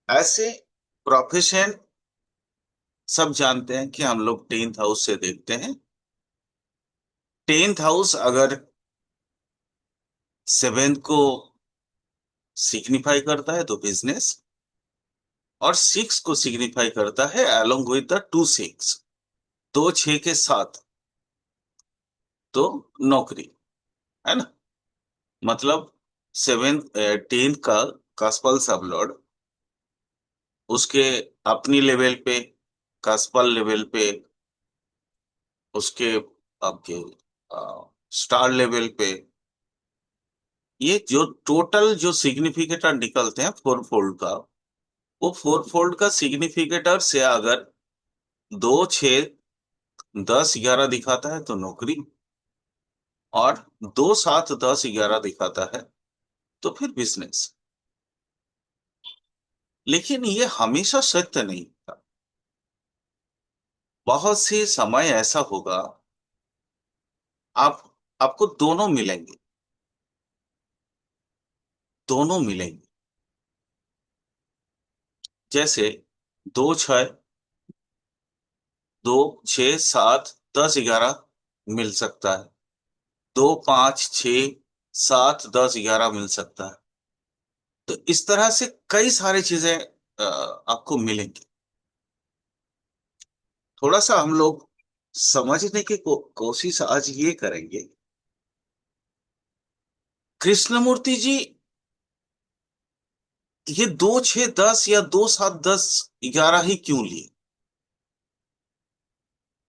ऐसे प्रोफेशन सब जानते हैं कि हम लोग 10th हाउस से देखते हैं। 10th हाउस अगर 7th को सिग्निफाई करता है तो बिजनेस, और 6 को सिग्निफाई करता है अलोंग विद द 2 6, 2 6 के साथ, तो नौकरी, है ना। मतलब 10 का कास्पल सब लॉर्ड उसके अपनी लेवल पे, कास्पल लेवल पे, उसके आपके स्टार लेवल पे, ये जो टोटल जो सिग्निफिकेटर निकलते हैं 4 फोल्ड का, वो 4 फोल्ड का सिग्निफिकेटर से अगर 2 6 10 11 दिखाता है तो नौकरी, और 2 7 10 11 दिखाता है तो फिर बिजनेस। लेकिन ये हमेशा सत्य नहीं था। बहुत से समय ऐसा होगा, आप आपको दोनों मिलेंगे, दोनों मिलेंगे। जैसे 2 6, 2 6 7 10 11 मिल सकता है, 2 5 6 7 10 11 मिल सकता है। तो इस तरह से कई सारी चीजें आपको मिलेंगी। थोड़ा सा हम लोग समझने की कोशिश आज ये करेंगे, कृष्णमूर्ति जी ये 2 6 10 या 2 7 10 11 ही क्यों लिए?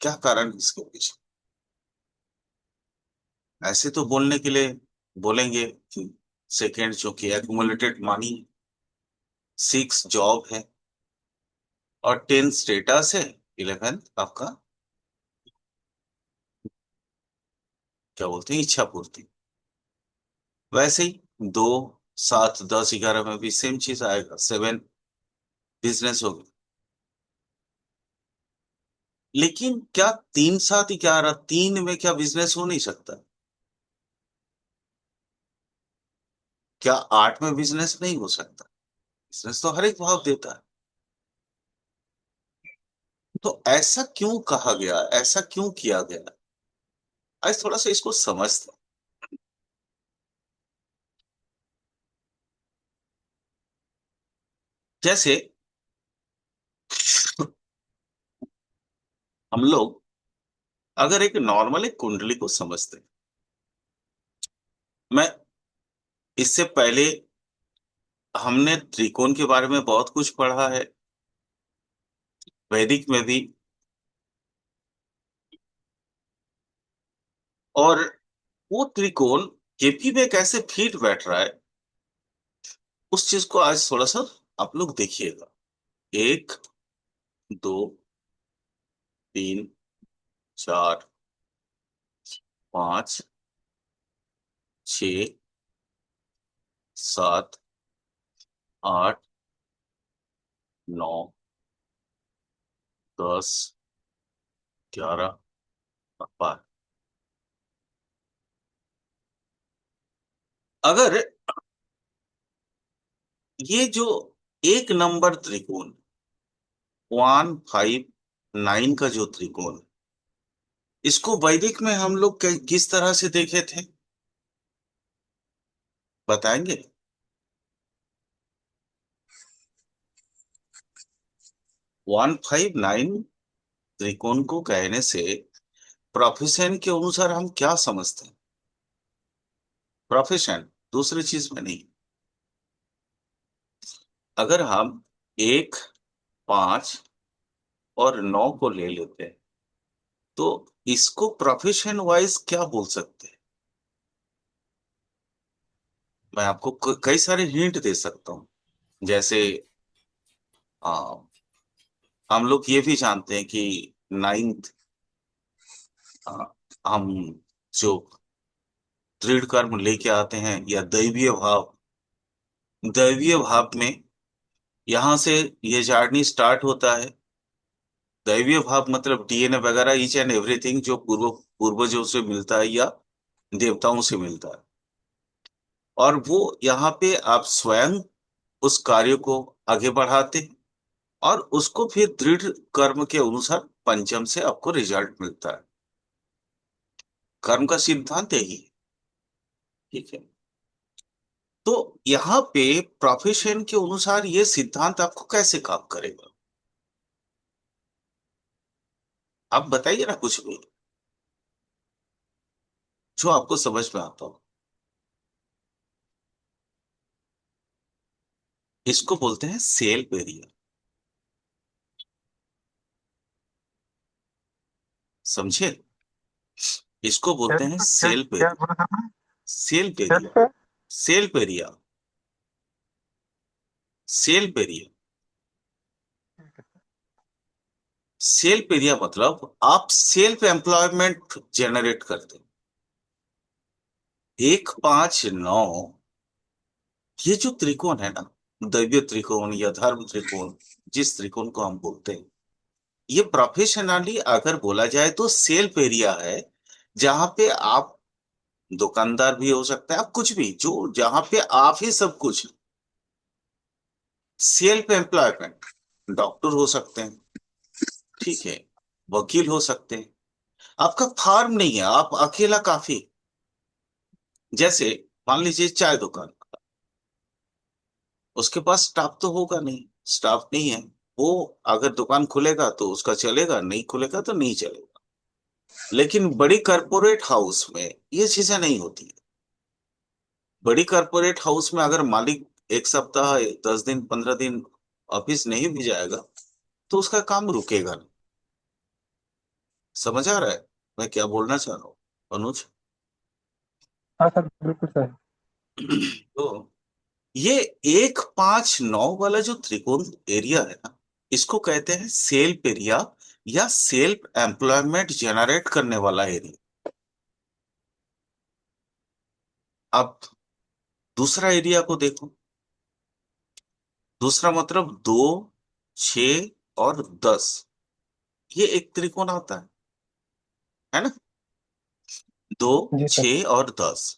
क्या कारण इसके पीछे? ऐसे तो बोलने के लिए बोलेंगे कि सेकंड जो कि एक्यूमुलेटेड मनी, 6 जॉब है, और 10 स्टेटस है, 11 आपका क्या बोलते हैं, इच्छा पूर्ति। वैसे ही 2 7 10 11 में भी सेम चीज आएगा, 7 बिजनेस होगी। लेकिन क्या 3 7 11 3 में क्या बिजनेस हो नहीं सकता? क्या 8 में बिजनेस नहीं हो सकता? बिजनेस तो हर एक भाव देता है। तो ऐसा क्यों कहा गया, ऐसा क्यों किया गया? आज थोड़ा सा इसको समझते हैं। जैसे हम लोग अगर एक नॉर्मल एक कुंडली को समझते हैं, मैं इससे पहले हमने त्रिकोण के बारे में बहुत कुछ पढ़ा है, वैदिक में भी। और वो त्रिकोण केपी में कैसे फिट बैठ रहा है, उस चीज को आज थोड़ा सा आप लोग देखिएगा। 1 2 3 4 5 6 7 8 9 10 11 12। अगर ये जो एक नंबर त्रिकोण 1 5 9 का जो त्रिकोण, इसको वैदिक में हम लोग किस तरह से देखे थे, बताएंगे? 1 5 9 त्रिकोण को कहने से प्रोफेशन के अनुसार हम क्या समझते हैं? प्रोफेशन दूसरी चीज में नहीं। अगर हम 1 5 और 9 को ले लेते हैं तो इसको प्रोफेशन वाइज क्या बोल सकते हैं? मैं आपको कई सारे हिंट दे सकता हूँ। जैसे आ, हम लोग ये भी जानते हैं कि 9th, हम जो दृढ़ कर्म लेके आते हैं या दैवीय भाव, दैवीय भाव में यहाँ से ये जर्नी स्टार्ट होता है। दैवीय भाव मतलब डीएनए वगैरह, ईच एंड एवरीथिंग जो पूर्वजों से मिलता है या देवताओं से मिलता है। और वो यहाँ पे आप स्वयं उस कार्य को आगे बढ़ाते, और उसको फिर दृढ़ कर्म के अनुसार पंचम से आपको रिजल्ट मिलता है। कर्म का सिद्धांत यही है। ठीक है। तो यहाँ पे प्रोफेशन के अनुसार ये सिद्धांत आपको कैसे काम करेगा, आप बताइए ना कुछ भी जो आपको समझ में आता हो। इसको बोलते हैं सेल्फ एरिया। समझे? इसको बोलते हैं सेल्फ क्या सेल्फ क्या एरिया। बोला था आपने? Self area. Self self area. Self area. Self area मतलब आप सेल्फ एम्प्लॉयमेंट जनरेट करते हैं। 1 5 9, ये जो त्रिकोण है ना, दैवीय त्रिकोण या धर्म त्रिकोण, जिस त्रिकोण को हम बोलते हैं, ये प्रोफेशनली अगर बोला जाए तो सेल्फ एरिया है। जहां पे आप दुकानदार भी हो सकते हैं, आप कुछ भी, जो जहां पे आप ही सब कुछ। सेल्फ एम्प्लॉयमेंट, डॉक्टर हो सकते हैं, ठीक है, वकील हो सकते हैं। आपका फार्म नहीं है, आप अकेला काफी। जैसे मान लीजिए चाय दुकान, उसके पास स्टाफ तो होगा नहीं, स्टाफ नहीं है। वो अगर दुकान खुलेगा तो उसका चलेगा, नहीं खुलेगा तो नहीं चलेगा। लेकिन बड़ी कारपोरेट हाउस में ये चीजें नहीं होती। बड़ी कारपोरेट हाउस में अगर मालिक 1 सप्ताह 10 दिन 15 दिन ऑफिस नहीं भी जाएगा तो उसका काम रुकेगा नहीं। समझ आ रहा है मैं क्या बोलना चाह रहा हूँ, अनुज? हाँ सर, बिल्कुल सर। तो ये 1 5 9 वाला जो त्रिकोण एरिया है ना, इसको कहते हैं सेल्फ एरिया, या सेल्फ एम्प्लॉयमेंट जनरेट करने वाला एरिया। अब दूसरा एरिया को देखो। दूसरा मतलब 2 6 और 10, ये एक त्रिकोण आता है ना? दो, जी सर। 6 और 10,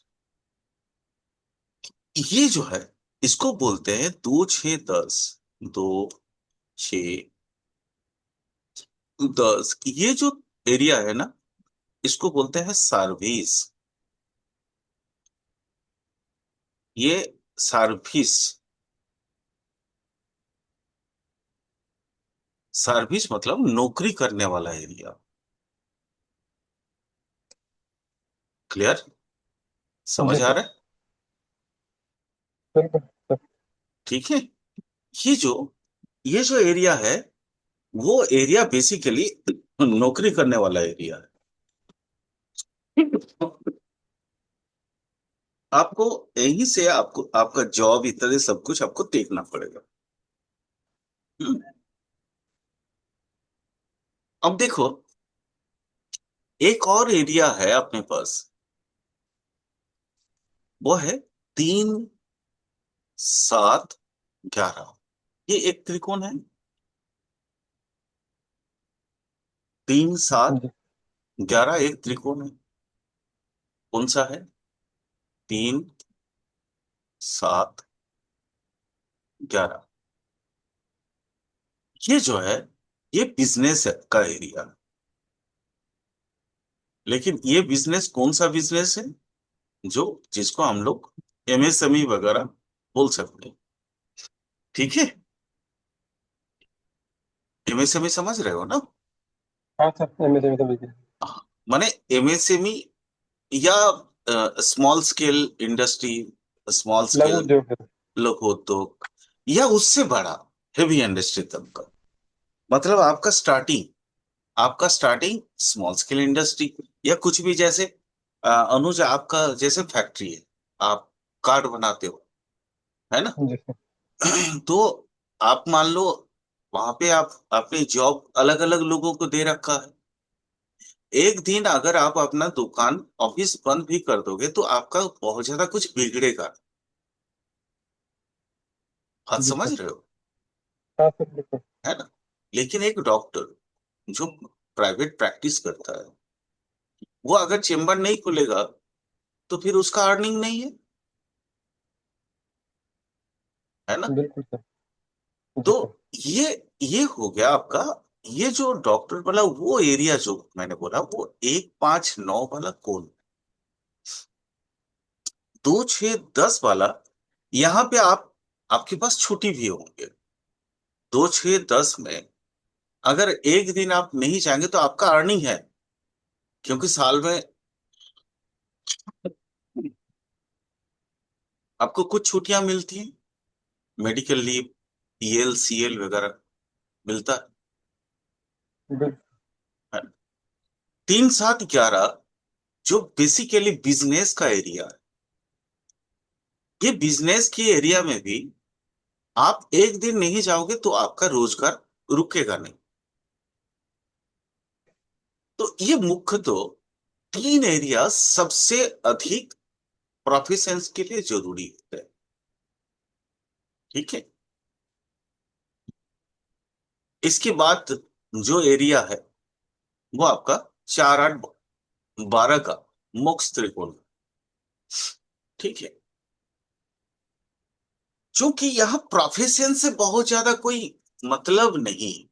ये जो है, इसको बोलते हैं 2 6 10। 2 6 10, ये जो एरिया है ना, इसको बोलते हैं सर्विस। ये सर्विस, सर्विस मतलब नौकरी करने वाला एरिया। क्लियर? जी समझ आ सर, रहा है? बिल्कुल सर। ठीक है। ये जो ये जो एरिया है, वो एरिया बेसिकली नौकरी करने वाला एरिया है। आपको यहीं से आपको आपका जॉब इत्यादि सब कुछ आपको देखना पड़ेगा। हम्म। अब देखो, एक और एरिया है अपने पास, वो है 3 7 11, ये एक त्रिकोण है। 3 7 जी 11 एक त्रिकोण है। कौन सा है? 3 7 11, ये जो है, ये बिजनेस का एरिया है। लेकिन ये बिजनेस कौन सा बिजनेस है? जो जिसको हम लोग एमएसएमई वगैरह बोल सकते हैं। ठीक है। एमएसएमई समझ रहे हो ना? हाँ सर, एमएसएमई समझ गया। हाँ, माने एमएसएमई या स्मॉल स्केल इंडस्ट्री, स्मॉल लघु स्केल उद्योग है। लघु उद्योग, या उससे बड़ा हेवी इंडस्ट्री तक का। मतलब आपका स्टार्टिंग स्मॉल स्केल इंडस्ट्री, या कुछ भी, जैसे अनुज आपका जैसे फैक्ट्री है, आप कार्ड बनाते हो, है ना? जी सर। तो आप मान लो, वहां पे आप अपनी जॉब अलग अलग लोगों को दे रखा है। एक दिन अगर आप अपना दुकान ऑफिस बंद भी कर दोगे तो आपका बहुत ज्यादा कुछ बिगड़ेगा। बात जी समझ सर। रहे हो? हाँ सर, बिल्कुल। है ना? लेकिन एक डॉक्टर जो प्राइवेट प्रैक्टिस करता है, वो अगर चेम्बर नहीं खुलेगा तो फिर उसका अर्निंग नहीं है। है ना? बिल्कुल सर। जी तो सर। ये ये हो गया आपका। ये जो डॉक्टर वाला वो एरिया जो मैंने बोला, वो 159 वाला कोण, 2610 वाला, यहाँ पे आपके पास छुट्टी भी होंगे। 2610 में अगर एक दिन आप नहीं जाएंगे तो आपका अर्निंग है, क्योंकि साल में आपको कुछ छुट्टियां मिलती हैं, मेडिकल लीव, पीएल सीएल वगैरह मिलता बिल्कुल। है। 3711 जो बेसिकली बिजनेस का एरिया है, ये बिजनेस के एरिया में भी आप एक दिन नहीं जाओगे तो आपका रोजगार रुकेगा नहीं। तो ये मुख्य तो तीन एरिया सबसे अधिक प्रोफिशंस के लिए जरूरी है। ठीक है। इसके बाद जो एरिया है वो आपका 4812 का मोक्ष त्रिकोण। ठीक है। क्योंकि यहाँ प्रोफेशन से बहुत ज्यादा कोई मतलब नहीं।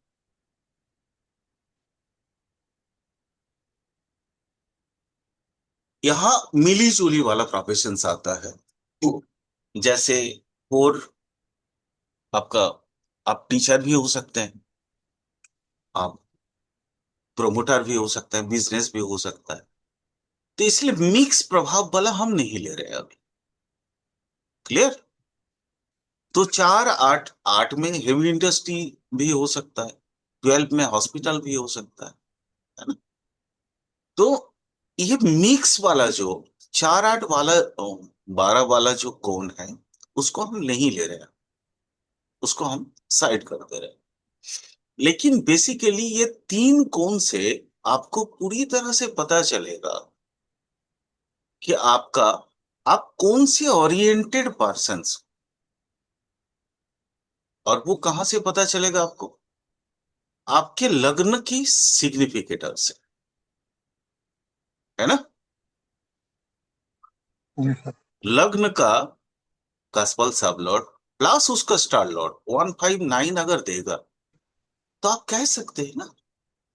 यहाँ मिली जुली वाला प्रोफेशन आता है। जैसे और आपका, आप टीचर भी हो सकते हैं, आप प्रोमोटर भी हो सकते हैं, बिजनेस भी हो सकता है। तो इसलिए मिक्स प्रभाव वाला हम नहीं ले रहे हैं अभी। क्लियर। तो 4 8 8 में हेवी इंडस्ट्री भी हो सकता है, 12 में हॉस्पिटल भी हो सकता है ना। तो ये मिक्स वाला जो 4 8 वाला 12 वाला जो कोण है, उसको हम नहीं ले रहे हैं, उसको हम साइड कर दे रहे हैं। लेकिन बेसिकली ये तीन कोण से आपको पूरी तरह से पता चलेगा कि आप कौन से ओरिएंटेड पर्सन, और वो कहां से पता चलेगा आपको? आपके लग्न की सिग्निफिकेटर से, है ना। जी सर। लग्न का कास्पल सब लॉर्ड प्लस उसका स्टार लॉर्ड 159 अगर देगा, तो आप कह सकते हैं ना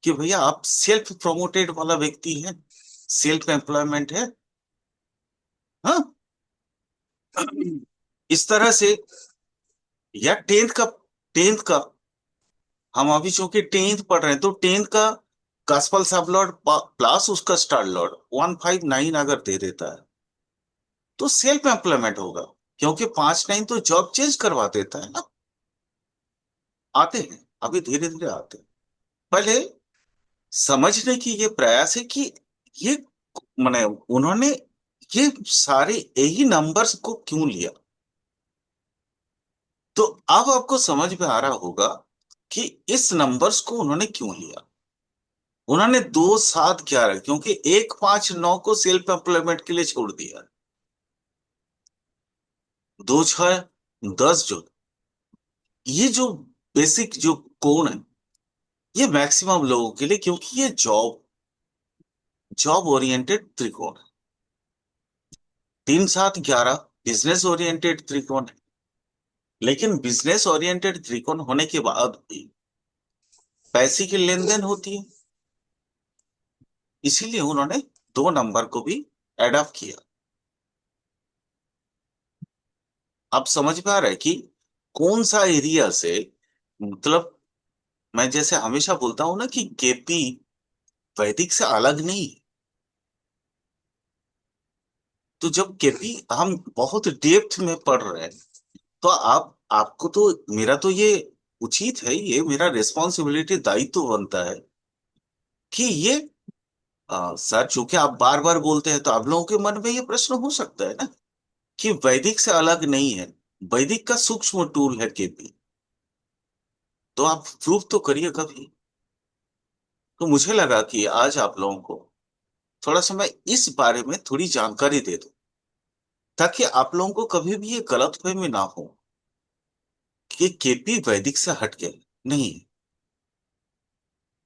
कि भैया आप सेल्फ प्रोमोटेड वाला व्यक्ति हैं, सेल्फ एम्प्लॉयमेंट है। हाँ। इस तरह से। या टेंथ का हम अभी चूंकि टेंथ पढ़ रहे हैं, तो टेंथ का कास्पल सब लॉर्ड प्लस उसका स्टार लॉर्ड 159 अगर दे देता है, तो सेल्फ एम्प्लॉयमेंट होगा। क्योंकि 5 9 तो जॉब चेंज करवा देता है ना। आते हैं, अभी धीरे धीरे आते हैं। पहले समझने की ये प्रयास है कि ये माने उन्होंने ये सारे यही नंबर्स को क्यों लिया। तो अब आपको समझ में आ रहा होगा कि इस नंबर्स को उन्होंने क्यों लिया। उन्होंने 2 7 11 क्योंकि 1 5 9 को सेल्फ एम्प्लॉयमेंट के लिए छोड़ दिया। 2 6 10 जो ये जो बेसिक जो कोण है, ये मैक्सिमम लोगों के लिए, क्योंकि ये जॉब जॉब ओरिएंटेड त्रिकोण है। 3 7 11 बिजनेस ओरिएंटेड त्रिकोण है। लेकिन बिजनेस ओरिएंटेड त्रिकोण होने के बाद भी पैसे की लेन देन होती है, इसीलिए उन्होंने 2 नंबर को भी एडॉप्ट किया। आप समझ में आ रहा है कि कौन सा एरिया से, मतलब मैं जैसे हमेशा बोलता हूं ना कि केपी वैदिक से अलग नहीं। तो जब केपी हम बहुत डेप्थ में पढ़ रहे हैं, तो आपको तो, मेरा तो ये उचित है, ये मेरा रिस्पॉन्सिबिलिटी दायित्व बनता है कि ये सर, चूंकि आप बार बार बोलते हैं तो आप लोगों के मन में ये प्रश्न हो सकता है ना कि वैदिक से अलग नहीं है, वैदिक का सूक्ष्म टूल है केपी। तो आप प्रूव तो करिए कभी। तो मुझे लगा कि आज आप लोगों को थोड़ा सा मैं इस बारे में थोड़ी जानकारी दे दूं, ताकि आप लोगों को कभी भी ये गलतफहमी ना हो कि केपी वैदिक से हट गए। नहीं,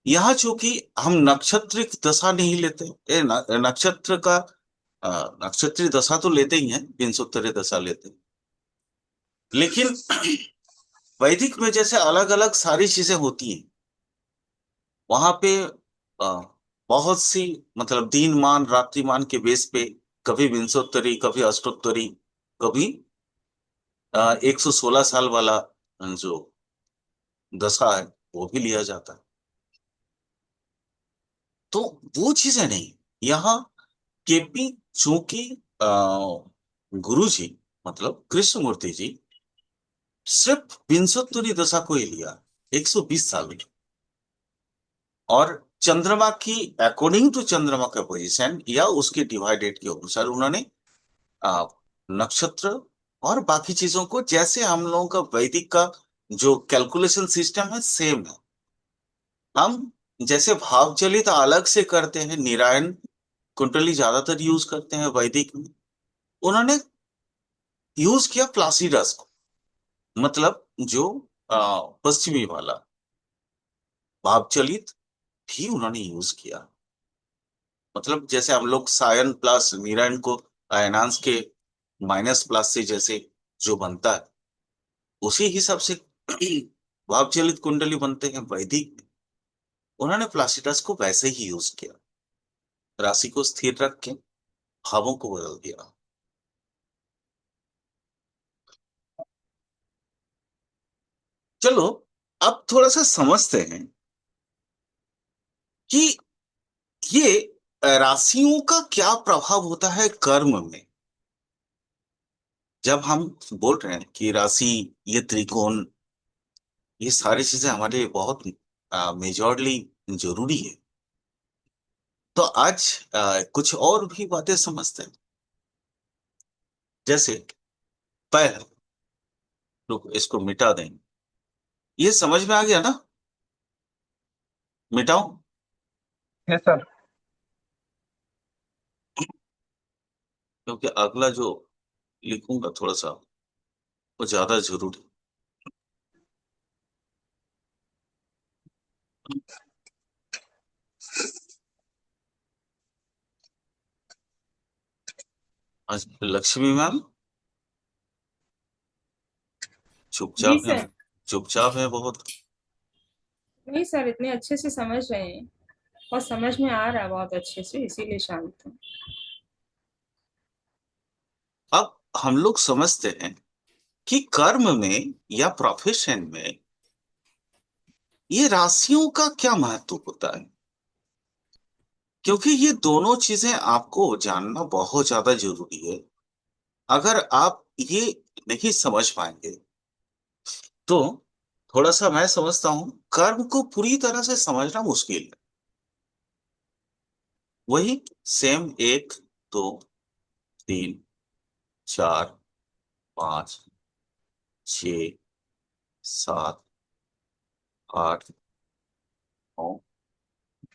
यहाँ चूंकि हम नक्षत्रिक दशा नहीं लेते, नक्षत्र का नक्षत्रीय दशा तो लेते ही हैं, विंशोत्तरी दशा लेते हैं। लेकिन वैदिक में जैसे अलग अलग सारी चीजें होती हैं, वहां पे बहुत सी, मतलब दिन मान रात्रिमान के बेस पे, कभी विंशोत्तरी, कभी अष्टोत्तरी, कभी 116 साल वाला जो दशा है वो भी लिया जाता है। तो वो चीजें नहीं यहाँ। केपी, चूंकि गुरु जी, मतलब कृष्णमूर्ति जी, सिर्फ विंशोत्तरी दशा को ही लिया, 120 साल में। और चंद्रमा की, अकॉर्डिंग टू चंद्रमा का पोजीशन या उसके डिवाइडेड के अनुसार उन्होंने आ, नक्षत्र और बाकी चीजों को, जैसे हम लोगों का वैदिक का जो कैलकुलेशन सिस्टम है सेम है। हम जैसे भाव चलित अलग से करते हैं, निरायन कुंडली ज्यादातर यूज करते हैं वैदिक में, उन्होंने यूज किया प्लासिडस को, मतलब जो पश्चिमी वाला भाव चलित भी उन्होंने यूज किया। मतलब जैसे हम लोग सायन प्लस निरायन को अयनांश के माइनस प्लस से जैसे जो बनता है, उसी हिसाब से भाव चलित कुंडली बनते हैं वैदिक में। उन्होंने प्लासिडस को वैसे ही यूज किया, राशि को स्थिर रख के भावों को बदल दिया। चलो, अब थोड़ा सा समझते हैं कि ये राशियों का क्या प्रभाव होता है कर्म में। जब हम बोल रहे हैं कि राशि, ये त्रिकोण, ये सारी चीजें हमारे लिए बहुत मेजॉरली जरूरी है। तो आज कुछ और भी बातें समझते हैं। जैसे पहला, रुक इसको मिटा दें। ये समझ में आ गया ना? मिटाऊं? Yes sir. क्योंकि अगला जो लिखूंगा थोड़ा सा वो ज्यादा जरूरी। आज लक्ष्मी मैम जी चुपचाप है, सर। चुपचाप है बहुत। नहीं सर, इतने अच्छे से समझ रहे हैं और समझ में आ रहा है बहुत अच्छे से, इसीलिए शांत हूँ। अब हम लोग समझते हैं कि कर्म में या प्रोफेशन में ये राशियों का क्या महत्व होता है। क्योंकि ये दोनों चीजें आपको जानना बहुत ज्यादा जरूरी है। अगर आप ये नहीं समझ पाएंगे तो थोड़ा सा, मैं समझता हूं, कर्म को पूरी तरह से समझना मुश्किल है। वही सेम, 1, 2, 3, 4, 5, 6, 7, 8, 9,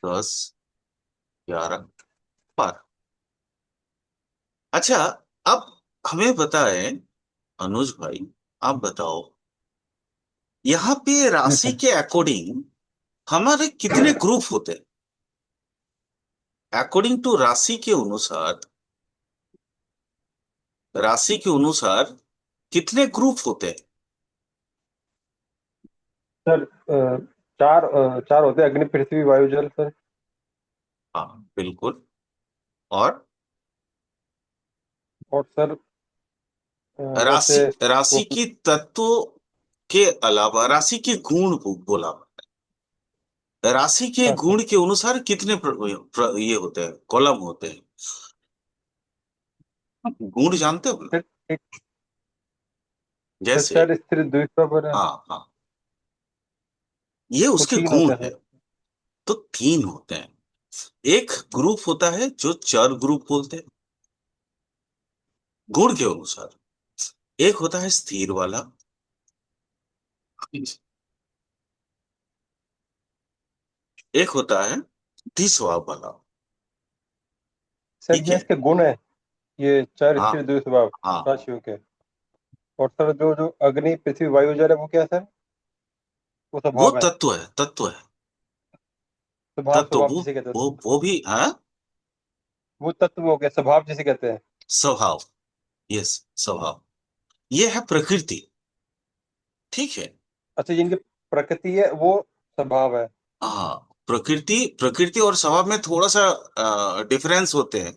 10, 11, 12। अच्छा, अब हमें बताएं, अनुज भाई, आप बताओ, यहाँ पे यस राशि सर। के अकॉर्डिंग हमारे कितने ग्रुप होते हैं? अकॉर्डिंग टू राशि के अनुसार, राशि के अनुसार कितने ग्रुप होते हैं? सर चार होते हैं, अग्नि पृथ्वी वायु जल सर। हाँ बिल्कुल। और और सर राशि, जैसे राशि उप, की तत्व के अलावा राशि के गुण बोला। राशि के हाँ सर। गुण के अनुसार कितने ये होते हैं, कॉलम होते हैं? गुण जानते हो ना? फिर एक जैसे, सच्चर स्थिर द्वित्व पर हाँ हाँ, ये वो उसके 3 होते गुण हैं है। सर। तो 3 होते हैं। एक ग्रुप होता है जो चर ग्रुप बोलते हैं गुण के अनुसार। एक होता है स्थिर वाला, एक होता है दिशवा वाला। सर ठीक ये है। इसके गुण है, ये चार हाँ स्थिर द्वि स्वभाव हाँ। राशियों के। और सर जो जो अग्नि पृथ्वी वायु जल है वो क्या है सर? वो वो स्वभाव है। तत्व है, तत्व है। स्वभाव तत्व स्वभाव वो जिसे कहते हैं वो वो भी है। वो तत्व हो गया, स्वभाव जिसे कहते हैं। स्वभाव, यस, स्वभाव। ये है प्रकृति। ठीक है। अच्छा, जिनकी प्रकृति है वो स्वभाव है। हाँ, प्रकृति प्रकृति और स्वभाव में थोड़ा सा डिफरेंस होते हैं,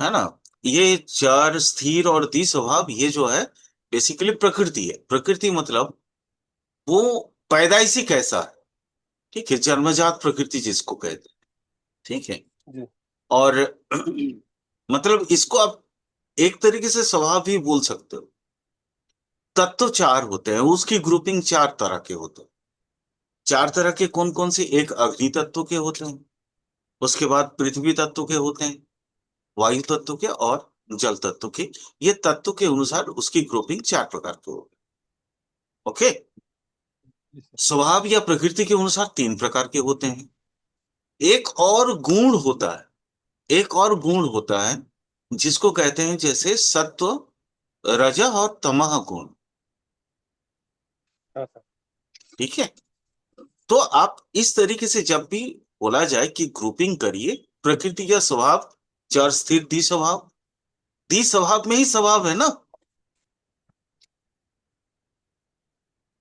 है ना। ये चार स्थिर और दी स्वभाव, ये जो है बेसिकली प्रकृति है। प्रकृति मतलब वो पैदाइशी कैसा है, ठीक है, जन्मजात प्रकृति जिसको कहते हैं, ठीक है। जी। और मतलब इसको आप एक तरीके से स्वभाव भी बोल सकते हो। तत्व चार होते हैं, उसकी ग्रुपिंग चार तरह के होते हैं। चार तरह के कौन कौन से? एक अग्नि तत्व के होते हैं, उसके बाद पृथ्वी तत्व के होते हैं, वायु तत्व के, और जल तत्व के। ये तत्व के अनुसार उसकी ग्रुपिंग चार प्रकार के होते हैं। ओके। जी सर। स्वभाव या प्रकृति के अनुसार तीन प्रकार के होते हैं। एक और गुण होता है, एक और गुण होता है जिसको कहते हैं जैसे सत्व, रज और तमह गुण। हाँ सर। ठीक है। तो आप इस तरीके से जब भी बोला जाए कि ग्रुपिंग करिए, प्रकृति का स्वभाव, चार स्थिर दी स्वभाव, दी स्वभाव में ही स्वभाव है ना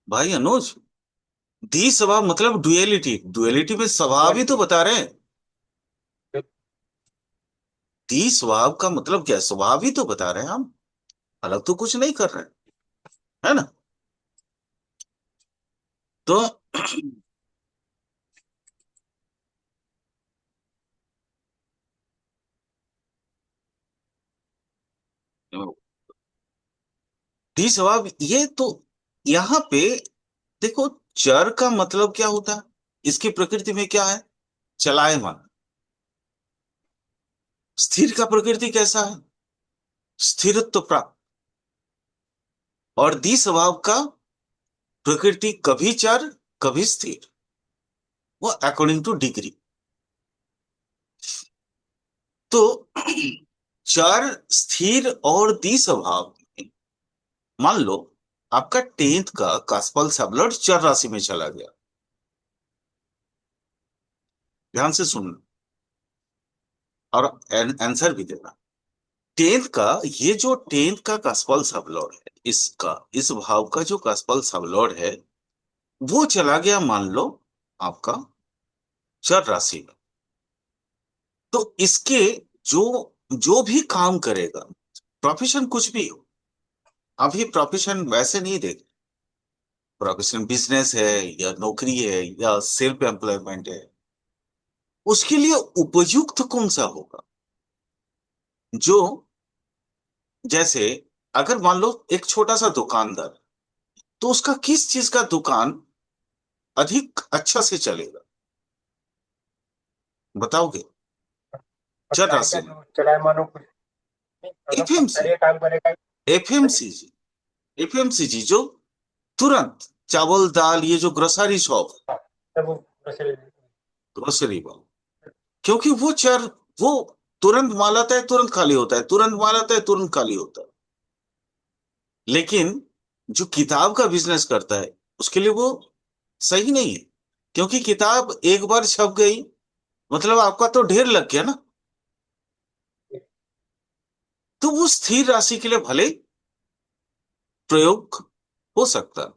भाई अनुज। दी स्वभाव मतलब डुअलिटी, डुअलिटी में स्वभाव ही तो क्वालिटी। बता रहे हैं। दी स्वभाव का मतलब क्या है? स्वभाव ही तो बता रहे हैं हम, अलग तो कुछ नहीं कर रहे हैं, है ना। तो दी स्वभाव ये तो, यहाँ पे देखो, चर का मतलब क्या होता है? इसकी प्रकृति में क्या है? चलायमान। स्थिर का प्रकृति कैसा है? स्थिरत्व प्राप्त। और दी स्वभाव का प्रकृति कभी चर कभी स्थिर, वो अकॉर्डिंग टू डिग्री। तो चर, स्थिर और दी स्वभाव में, मान लो आपका टेंथ का कासफल सबलट चर राशि में चला गया। ध्यान से सुनना और आंसर भी देना। टेंथ का, ये जो टेंथ का कासफल सबलॉर्ड है, इसका, इस भाव का जो कासफल सबलॉर्ड है, वो चला गया मान लो आपका चर राशि में। तो इसके जो जो भी काम करेगा, प्रोफेशन कुछ भी हो, अभी प्रोफेशन वैसे नहीं देख, प्रोफेशन बिजनेस है या नौकरी है या सेल्फ एम्प्लॉयमेंट है, उसके लिए उपयुक्त कौन सा होगा? जो, जैसे अगर मान लो एक छोटा सा दुकानदार, तो उसका किस चीज का दुकान अधिक अच्छा से चलेगा, बताओगे? चर पटनारी का राशि में जो चलाए मानो कुछ नहीं, अगर एफएमसी, पटनारी का काम करेगा। एफएमसीजी, एफएमसीजी जो तुरंत चावल दाल, ये जो ग्रोसरी शॉप, हाँ, तब वो ग्रोसरी। ग्रोसरी वाला, क्योंकि वो चर, वो तुरंत माल आता है तुरंत खाली होता है, तुरंत माल आता है तुरंत खाली होता है। लेकिन जो किताब का बिजनेस करता है, उसके लिए वो सही नहीं है, क्योंकि किताब एक बार छप गई मतलब आपका तो ढेर लग गया ना। तो वो स्थिर राशि के लिए भले प्रयोग हो सकता है।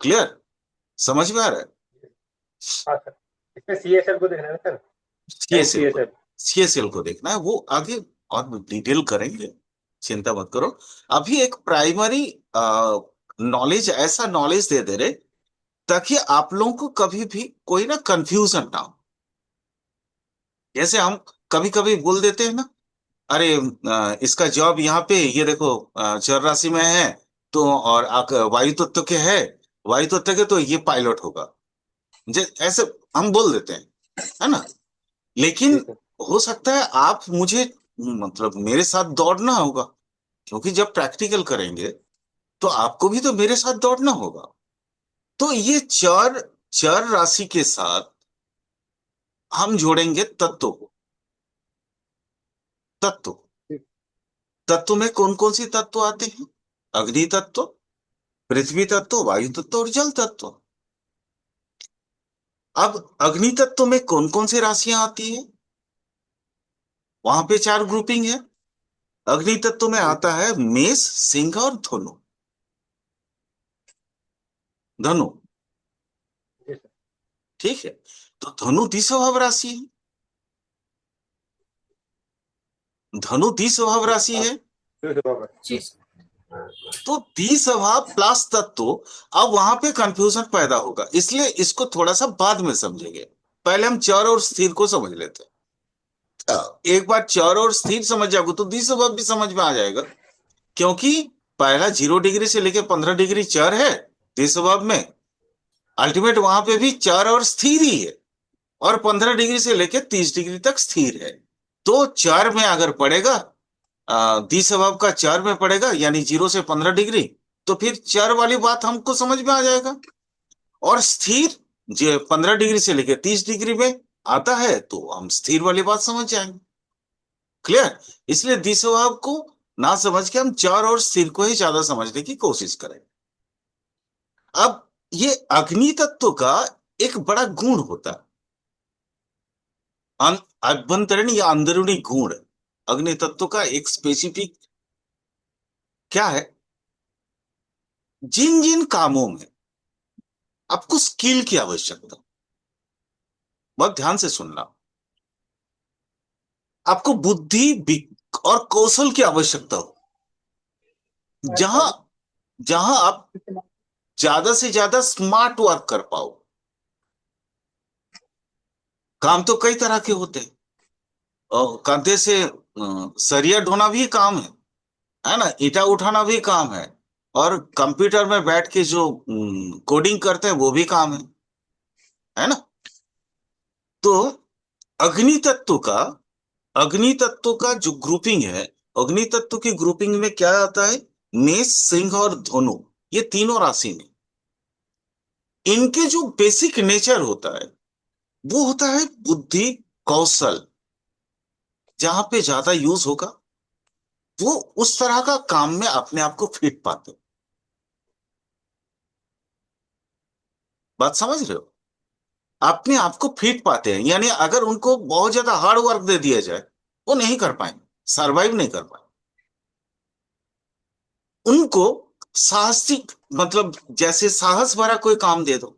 क्लियर? समझ में आ रहा है? हाँ सर। इसमें सीएसएल को देखना है सर। सीएसएल को, एनसीएसएल। सीएसएल को देखना है, वो आगे और डिटेल करेंगे, चिंता मत करो। अभी एक प्राइमरी नॉलेज, ऐसा नॉलेज दे दे रहे ताकि आप लोगों को कभी भी कोई ना कंफ्यूजन ना हो। जैसे हम कभी कभी बोल देते हैं ना, अरे इसका जॉब यहाँ पे, ये देखो चर राशि में है, तो और वायु तत्व के है, वायु तत्व के तो ये पायलट होगा, ऐसे हम बोल देते हैं, है ना। लेकिन जी सर। हो सकता है आप मुझे, मतलब मेरे साथ दौड़ना होगा, क्योंकि जब प्रैक्टिकल करेंगे तो आपको भी तो मेरे साथ दौड़ना होगा। तो ये चर, चर राशि के साथ हम जोड़ेंगे तत्व को। तत्व, जी। तत्व में कौन कौन सी तत्व आते हैं? अग्नि तत्व, पृथ्वी तत्व, वायु तत्व और जल तत्व। अब अग्नि तत्व में कौन कौन सी राशियां आती है? वहां पे चार ग्रुपिंग है। अग्नि तत्व में जी आता है मेष, सिंह और धनु। धनु। जी सर। ठीक है, तो धनु द्विस्वभाव राशि है। धनु द्विस्वभाव राशि है। जी तो द्विस्वभाव प्लस तत्व, अब वहां पे कंफ्यूजन पैदा होगा, इसलिए इसको थोड़ा सा बाद में समझेंगे। पहले हम चर और स्थिर को समझ लेते हैं। एक बार चर और स्थिर समझ जाओगे तो द्विस्वभाव भी समझ में आ जाएगा, क्योंकि पहला 0 डिग्री से लेकर 15 डिग्री चर है द्विस्वभाव में, अल्टीमेट वहां पे भी चर और स्थिर ही है, और 15 डिग्री से लेकर 30 डिग्री तक स्थिर है। तो चर में अगर पड़ेगा, द्विस्वभाव का चर में पड़ेगा, यानी 0 से 15 डिग्री, तो फिर चर वाली बात हमको समझ में आ जाएगा। और स्थिर जो 15 डिग्री से लेकर 30 डिग्री में आता है तो हम स्थिर वाली बात समझ जाएंगे। क्लियर? इसलिए द्विस्वभाव को ना समझ के हम चर और स्थिर को ही ज्यादा समझने की कोशिश करें। अब ये अग्नि तत्व का एक बड़ा गुण होता है, अभ्यंतरीण या अंदरूनी गुण। अग्नि तत्व का एक स्पेसिफिक क्या है, जिन जिन कामों में आपको स्किल की आवश्यकता, बहुत ध्यान से सुनना, आपको और कौशल की आवश्यकता हो, जहां जहां आप ज्यादा से ज्यादा स्मार्ट वर्क कर पाओ। काम तो कई तरह के होते हैं, और कंधे से सरिया ढोना भी काम है ना, ईटा उठाना भी काम है, और कंप्यूटर में बैठ के जो कोडिंग करते हैं वो भी काम है ना। तो अग्नि तत्व का अग्नि तत्व का जो ग्रुपिंग है, अग्नि तत्व की ग्रुपिंग में क्या आता है, मेष, सिंह और धनु, ये तीनों राशि में इनके जो बेसिक नेचर होता है वो होता है बुद्धि, कौशल। जहां पे ज्यादा यूज होगा वो उस तरह का काम में अपने आप को फिट पाते हैं। बात समझ रहे हो? अपने आप को फिट पाते हैं, यानी अगर उनको बहुत ज्यादा हार्ड वर्क दे दिया जाए वो नहीं कर पाएंगे, सरवाइव नहीं कर पाएंगे। उनको साहसिक, मतलब जैसे साहस भरा कोई काम दे दो,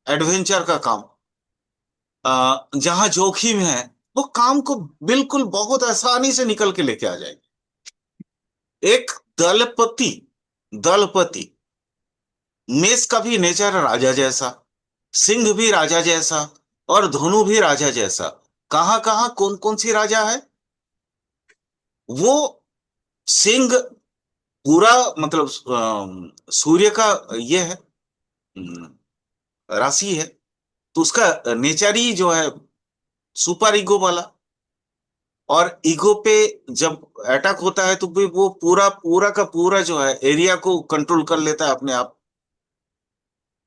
एडवेंचर का काम, जहां जोखिम है, वो काम को बिल्कुल बहुत आसानी से निकल के लेके आ जाएंगे। एक दलपति दलपति मेष का भी नेचर राजा जैसा, सिंह भी राजा जैसा, और धनु भी राजा जैसा। कहां कहां कौन कौन सी राजा है वो? सिंह पूरा, मतलब सूर्य का ये है, राशि है, तो उसका नेचर ही जो है सुपर ईगो वाला, और ईगो पे जब अटैक होता है तो भी वो पूरा पूरा का पूरा जो है एरिया को कंट्रोल कर लेता है अपने आप।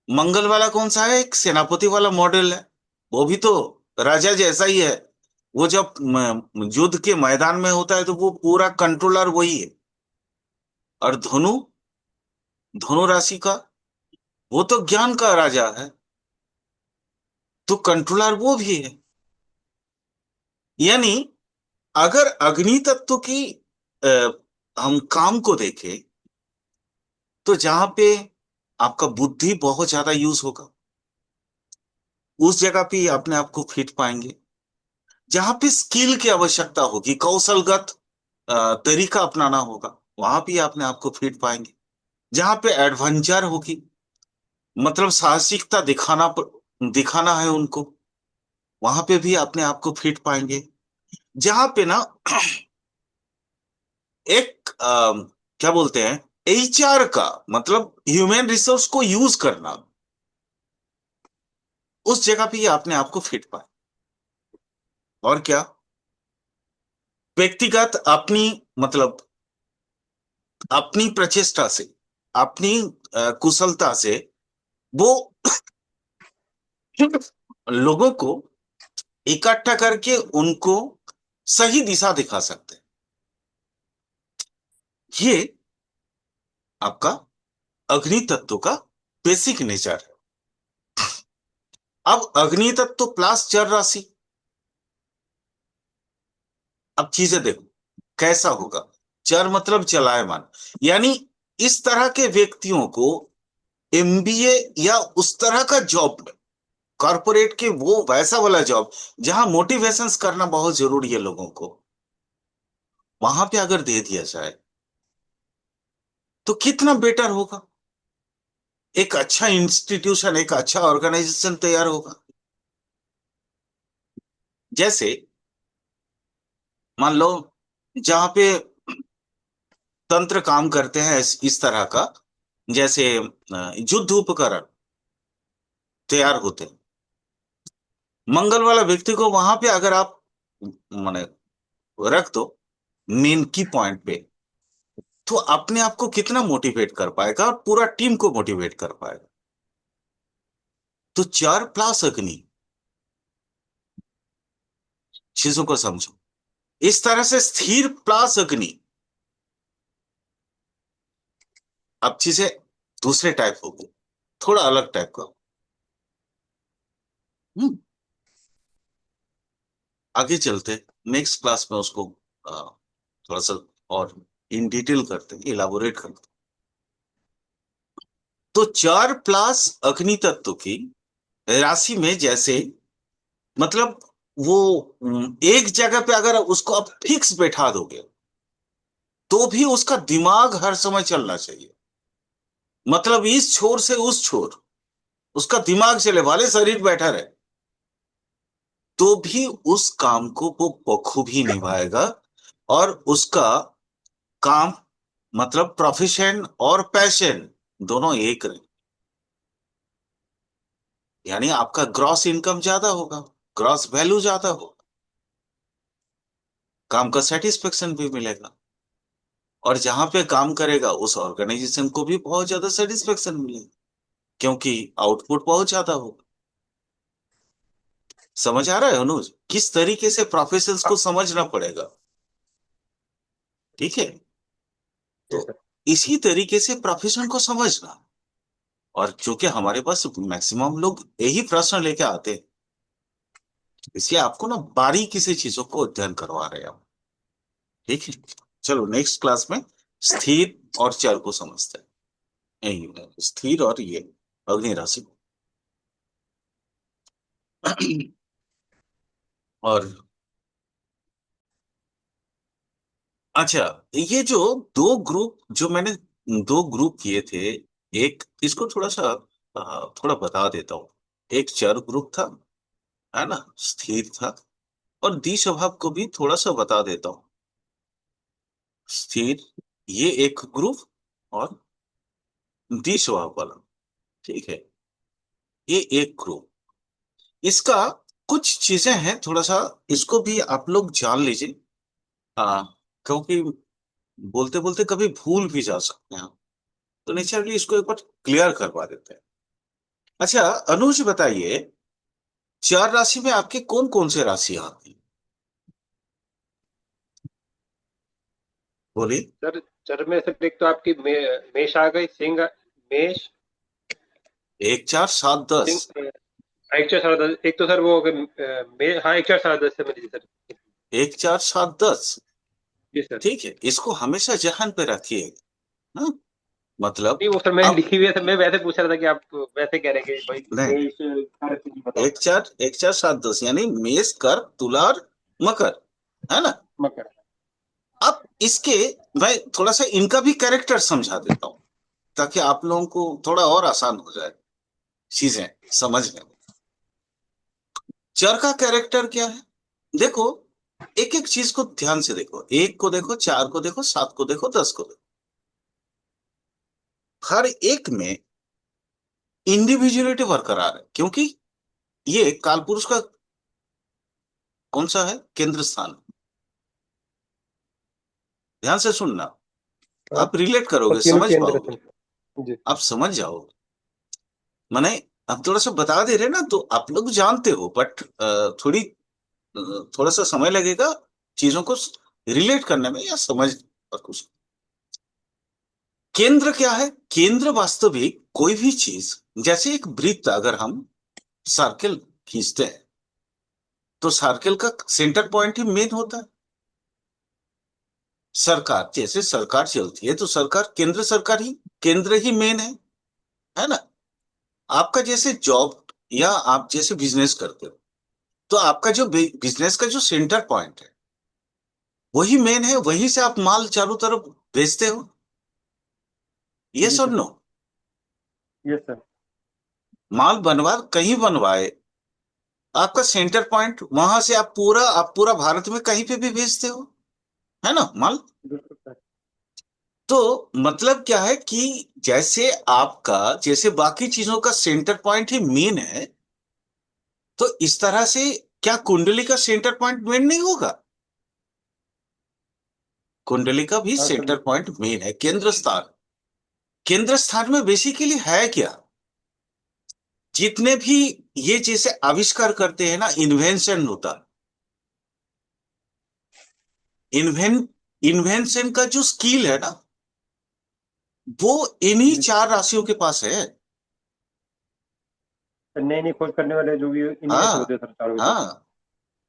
मंगल वाला कौन सा है? एक सेनापति वाला मॉडल है, वो भी तो राजा जैसा ही है। वो जब युद्ध के मैदान में होता है तो वो पूरा कंट्रोलर वही है। और धनु, धनु राशि का वो तो ज्ञान का राजा है, तो कंट्रोलर वो भी है। यानी अगर अग्नि तत्व की अ, हम काम को देखें तो जहां पे आपका बुद्धि बहुत ज्यादा यूज होगा उस जगह पे ही अपने आप को फिट पाएंगे। जहां पे स्किल की आवश्यकता होगी, कौशलगत तरीका अपनाना होगा, वहां भी अपने आप को फिट पाएंगे। जहां पे एडवेंचर होगी, मतलब साहसिकता दिखाना है उनको, वहां पे भी अपने आप को फिट पाएंगे। जहां पे ना एक क्या बोलते हैं, एचआर का मतलब ह्यूमन रिसोर्स को यूज करना, उस जगह पे ये अपने आप को फिट पाए। और क्या, व्यक्तिगत अपनी, मतलब अपनी प्रचेष्टा से, अपनी कुशलता से वो लोगों को इकट्ठा करके उनको सही दिशा दिखा सकते हैं। ये आपका अग्नि तत्व का बेसिक नेचर है। अब अग्नि तत्व प्लस जल राशि, अब चीजें देखो कैसा होगा। चर मतलब चलायमान, यानी इस तरह के व्यक्तियों को एमबीए या उस तरह का जॉब में, कॉर्पोरेट के वो वैसा वाला जॉब जहां मोटिवेशंस करना बहुत जरूरी है लोगों को, वहां पे अगर दे दिया जाए तो कितना बेटर होगा। एक अच्छा इंस्टीट्यूशन, एक अच्छा ऑर्गेनाइजेशन तैयार होगा। जैसे मान लो जहां पे तंत्र काम करते हैं इस तरह का, जैसे युद्ध उपकरण तैयार होते हैं, मंगल वाला व्यक्ति को वहां पे अगर आप माने रख दो मेन की पॉइंट पे, तो अपने आप को कितना मोटिवेट कर पाएगा और पूरा टीम को मोटिवेट कर पाएगा। तो 4+अग्नि, चीजों को समझो इस तरह से। स्थिर प्लस अग्नि, अब चीजें दूसरे टाइप होगी, थोड़ा अलग टाइप का। हम्म, आगे चलते, नेक्स्ट क्लास में उसको थोड़ा सा और इन डिटेल करते हैं, इलाबोरेट करते हैं। तो 4+ अग्नि तत्व की राशि में जैसे, मतलब वो एक जगह पे अगर उसको आप फिक्स बैठा दोगे तो भी उसका दिमाग हर समय चलना चाहिए। मतलब इस छोर से उस छोर उसका दिमाग चले, वाले शरीर बैठा रहे, तो भी उस काम को वो बखूबी निभाएगा। और उसका काम, मतलब प्रोफेशन और पैशन दोनों एक रहे, यानी आपका ग्रॉस इनकम ज्यादा होगा, ग्रॉस वैल्यू ज्यादा होगा, काम का सेटिस्फेक्शन भी मिलेगा, और जहां पे काम करेगा उस ऑर्गेनाइजेशन को भी बहुत ज्यादा सेटिस्फेक्शन मिलेगा, क्योंकि आउटपुट बहुत ज्यादा होगा। समझ आ रहा है अनुज, किस तरीके से प्रोफेशंस को समझना पड़ेगा? ठीक है। जी तो सर। इसी तरीके से प्रोफेशन को समझना, और चूंकि हमारे पास मैक्सिमम लोग यही प्रश्न लेके आते हैं, इसलिए आपको ना बारीकी से चीजों को अध्ययन करवा रहे हैं हम। ठीक है, चलो नेक्स्ट क्लास में स्थिर और चर को समझते हैं, यही स्थिर और ये अग्नि राशि को। और अच्छा, ये जो दो ग्रुप जो मैंने दो ग्रुप किए थे, एक इसको थोड़ा सा थोड़ा बता देता हूँ। एक चर ग्रुप था, है ना, स्थिर था। और दी स्वभाव को भी थोड़ा सा बता देता हूँ। स्थिर, ये एक ग्रुप, और दी स्वभाव वाला, ठीक है, ये एक ग्रुप। इसका कुछ चीजें हैं, थोड़ा सा इसको भी आप लोग जान लीजिए। हाँ, क्योंकि बोलते बोलते कभी भूल भी जा सकते हैं, तो नेचुरली इसको एक बार क्लियर करवा देते हैं। अच्छा अनुज बताइए, चार राशि में आपके कौन कौन से राशि आती हैं? बोलिए। सर सर में सर एक तो आपकी मेष आ गई, सिंह, मेष, 1, 4, 7, 10। सिंह, एक चार साढ़े दस, एक तो सर वो हो गए, हाँ एक चार साढ़े दस से मिली थी सर। 1, 4, 7, 10, जी सर। ठीक है, इसको हमेशा जहन पे रखिए। हाँ, मतलब नहीं वो सर मैंने अब लिखी हुई है सर, मैं वैसे पूछ रहा था कि आप वैसे कह रहे हैं कि भाई नहीं, मेष हर चीज बताओ। 1, 4, 7, 10 यानी मेष, कर, तुला और मकर, है ना। मकर। अब इसके मैं थोड़ा सा इनका भी कैरेक्टर समझा देता हूँ, ताकि आप लोगों को थोड़ा और आसान हो जाए चीजें समझने में। चर का कैरेक्टर क्या है, देखो, एक एक चीज को ध्यान से देखो, एक को देखो, चार को देखो, सात को देखो, 10 को देखो। हर एक में इंडिविजुअलिटी बरकरार है, क्योंकि ये कालपुरुष का कौन सा है, केंद्र स्थान। ध्यान से सुनना, हाँ, आप रिलेट और करोगे, तीनों समझ केंद्र पाओगे, से। जी। आप समझ जाओगे। माने अब थोड़ा सा बता दे रहे ना, तो आप लोग जानते हो, बट थोड़ी थोड़ा सा समय लगेगा चीजों को रिलेट करने में या समझ और कुछ। केंद्र क्या है, केंद्र वास्तविक कोई भी चीज, जैसे एक वृत्त अगर हम सर्किल खींचते हैं, तो सर्किल का सेंटर पॉइंट ही मेन होता है। सरकार, जैसे सरकार चलती है तो सरकार, केंद्र सरकार ही, केंद्र ही मेन है। है ना। आपका जैसे जॉब या आप जैसे बिजनेस करते हो, तो आपका जो बिजनेस का जो सेंटर पॉइंट है वही मेन है, वहीं से आप माल चारों तरफ भेजते हो। ये जी सुन सर। लो, यस सर। माल बनवा कहीं बनवाए, आपका सेंटर पॉइंट वहां से आप पूरा भारत में कहीं पे भी भेजते हो, है ना माल। बिल्कुल सर। तो मतलब क्या है कि जैसे आपका जैसे बाकी चीजों का सेंटर पॉइंट ही मेन है, तो इस तरह से क्या कुंडली का सेंटर पॉइंट मेन नहीं होगा? कुंडली का भी हाँ सर सेंटर बिल्कुल। पॉइंट मेन है, केंद्र स्थान। केंद्र स्थान में बेसिकली है क्या? जितने भी ये जैसे आविष्कार करते हैं ना, इन्वेंशन होता, इन्वेन इन्वेंशन का जो स्किल है ना, वो इन्हीं जी चार राशियों के पास है। सर, नई नई खोज करने वाले जो भी इन्हीं में से होते हाँ हैं सर, चारों के चारों। हाँ,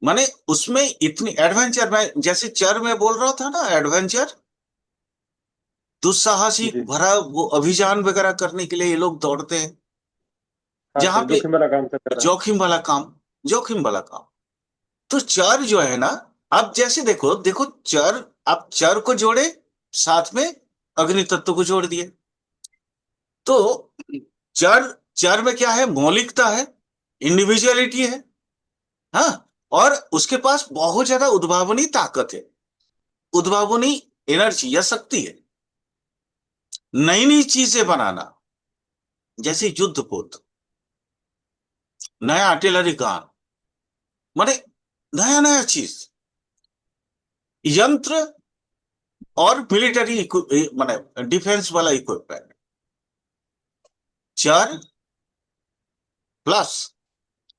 माने उसमें इतनी एडवेंचर, में जैसे चर में बोल रहा था ना, एडवेंचर, दुस्साहसिक जी। भरा वो अभियान वगैरह करने के लिए ये लोग दौड़ते हैं, हाँ जहां सर, पे जोखिम वाला काम सर कर रहा है। जोखिम वाला काम, जोखिम वाला काम। तो चर जो है ना, आप जैसे देखो देखो चर, आप चर को जोड़े, साथ में अग्नि तत्व को जोड़ दिए, तो चर, चर में क्या है, मौलिकता है, इंडिविजुअलिटी है, हाँ, और उसके पास बहुत ज्यादा उद्भावनी ताकत है, उद्भावनी एनर्जी या शक्ति है, नई नई चीजें बनाना, जैसे युद्ध पोत, नया आर्टिलरी गन, माने नया नया चीज, यंत्र, और मिलिट्री माने डिफेंस वाला इक्विपमेंट। चार प्लस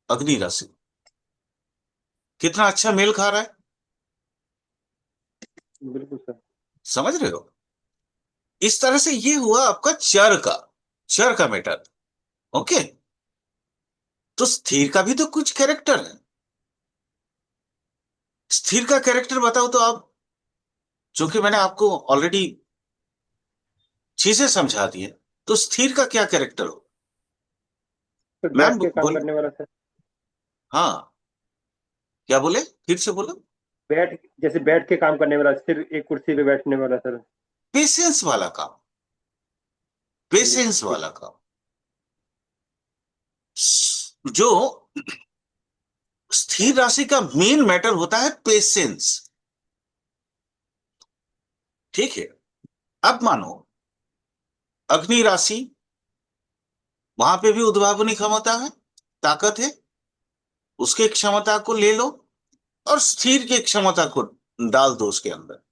अग्नि राशि, कितना अच्छा मेल खा रहा है, बिल्कुल सर। समझ रहे हो? इस तरह से ये हुआ आपका चर का मैटर। ओके, तो स्थिर का भी तो कुछ कैरेक्टर है। स्थिर का कैरेक्टर बताओ तो आप, जो कि मैंने आपको ऑलरेडी चीजें समझा दी है, तो स्थिर का क्या कैरेक्टर हो? तो बैठ मैम के काम बोल, करने वाला सर। हाँ, क्या बोले, फिर से बोलो। जैसे बैठ के काम करने वाला, सिर्फ एक कुर्सी पे बैठने वाला सर। पेशेंस वाला काम, जी पेशेंस ठीक। वाला काम, जो स्थिर राशि का मेन मैटर होता है पेशेंस। ठीक है, अब मानो अग्नि राशि, वहां पे भी उद्भावनी क्षमता है, ताकत है, उसके क्षमता को ले लो, और स्थिर की क्षमता को डाल दो उसके अंदर।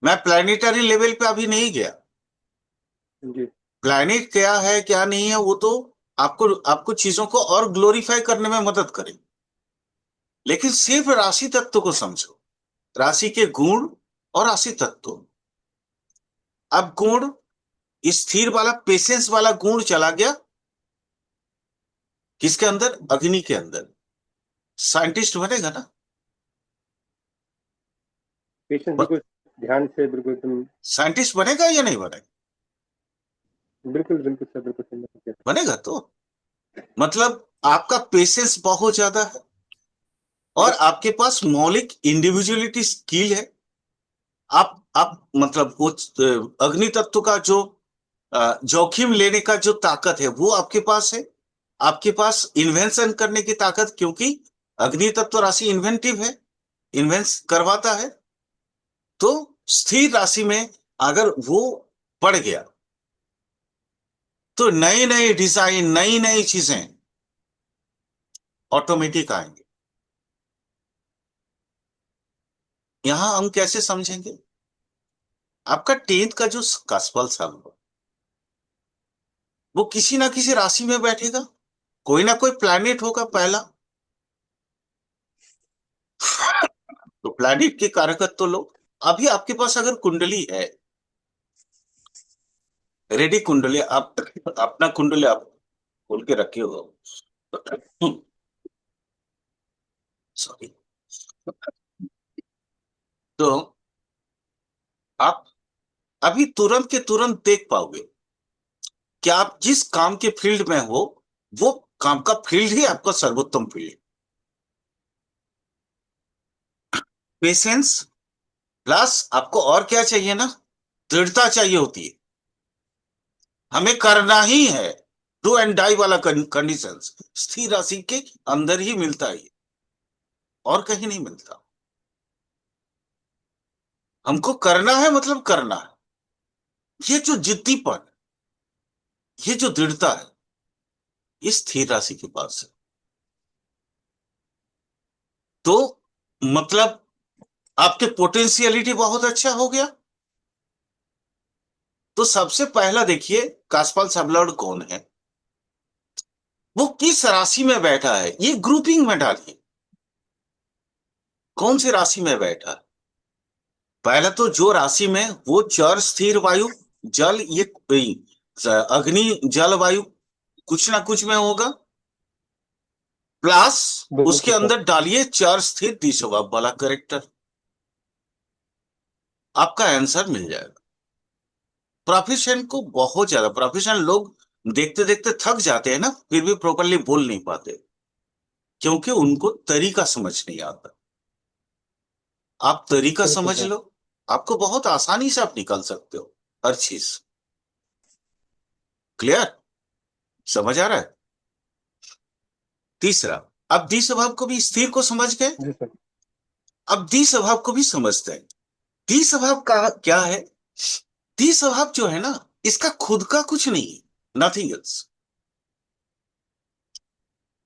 मैं प्लानिटरी लेवल पे अभी नहीं गया, जी प्लैनेट क्या है क्या नहीं है वो तो आपको आपको चीजों को और ग्लोरीफाई करने में मदद करे, लेकिन सिर्फ राशि तत्व को समझो, राशि के गुण और राशि तत्व। अब गुण, स्थिर वाला पेशेंस वाला गुण चला गया किसके अंदर, अग्नि के अंदर, साइंटिस्ट बनेगा ना। पेशेंस बिल्कुल ध्यान से, बिल्कुल एकदम। साइंटिस्ट बनेगा या नहीं बनेगा? बिल्कुल बिल्कुल सर, बिल्कुल सही। बनेगा तो, मतलब आपका पेशेंस बहुत ज्यादा है, और आपके पास मौलिक इंडिविजुअलिटी स्किल है। आप मतलब वो अग्नि तत्व का जो जोखिम लेने का जो ताकत है वो आपके पास है। आपके पास इन्वेंशन करने की ताकत, क्योंकि अग्नि तत्व राशि इन्वेंटिव है, इन्वेंस करवाता है। तो स्थिर राशि में अगर वो बढ़ गया, तो नए नए डिजाइन, नई नई चीजें ऑटोमेटिक आएंगे। यहां हम कैसे समझेंगे? आपका 10th का जो कासफल साल होगा, वो किसी ना किसी राशि में बैठेगा, कोई ना कोई प्लैनेट होगा पहला। तो प्लैनेट के कारकत्व तो लो। अभी आपके पास अगर कुंडली है, रेडी कुंडली, आप अपना कुंडली आप खोल के रखे हो, सॉरी, तो आप अभी तुरंत के तुरंत देख पाओगे कि आप जिस काम के फील्ड में हो वो काम का फील्ड ही आपका सर्वोत्तम फील्ड है। पेशेंस प्लस आपको और क्या चाहिए ना, दृढ़ता चाहिए होती है। हमें करना ही है, डू एंड डाई वाला कंडीशन स्थिर राशि के अंदर ही मिलता है, और कहीं नहीं मिलता। हमको करना है मतलब करना है। ये जो जिद्दीपन, ये जो दृढ़ता है, इस स्थिर राशि के पास है। तो मतलब आपके पोटेंशियलिटी बहुत अच्छा हो गया। तो सबसे पहला देखिए कासपाल सबलर्ड कौन है, वो किस राशि में बैठा है, ये ग्रुपिंग में डालिए। कौन सी राशि में बैठा है? पहला तो जो राशि में वो चर स्थिर वायु जल, अग्नि जल वायु कुछ ना कुछ में होगा, प्लस उसके बिल्कुल सर। अंदर डालिए चर स्थिर द्विस्वभाव वाला करेक्टर, आपका आंसर मिल जाएगा। प्रोफेशन को बहुत ज्यादा, प्रोफेशन लोग देखते देखते थक जाते हैं ना, फिर भी प्रॉपरली बोल नहीं पाते, क्योंकि उनको तरीका समझ नहीं आता। आप तरीका बिल्कुल समझ सर। लो, आपको बहुत आसानी से आप निकल सकते हो हर चीज। क्लियर? समझ आ रहा है? तीसरा, अब द्वि स्वभाव को भी, स्थिर को समझ गए, जी सर। अब द्वि स्वभाव को भी समझते हैं। द्वि स्वभाव का क्या है? द्वि स्वभाव जो है ना, इसका खुद का कुछ नहीं है, नथिंग एल्स।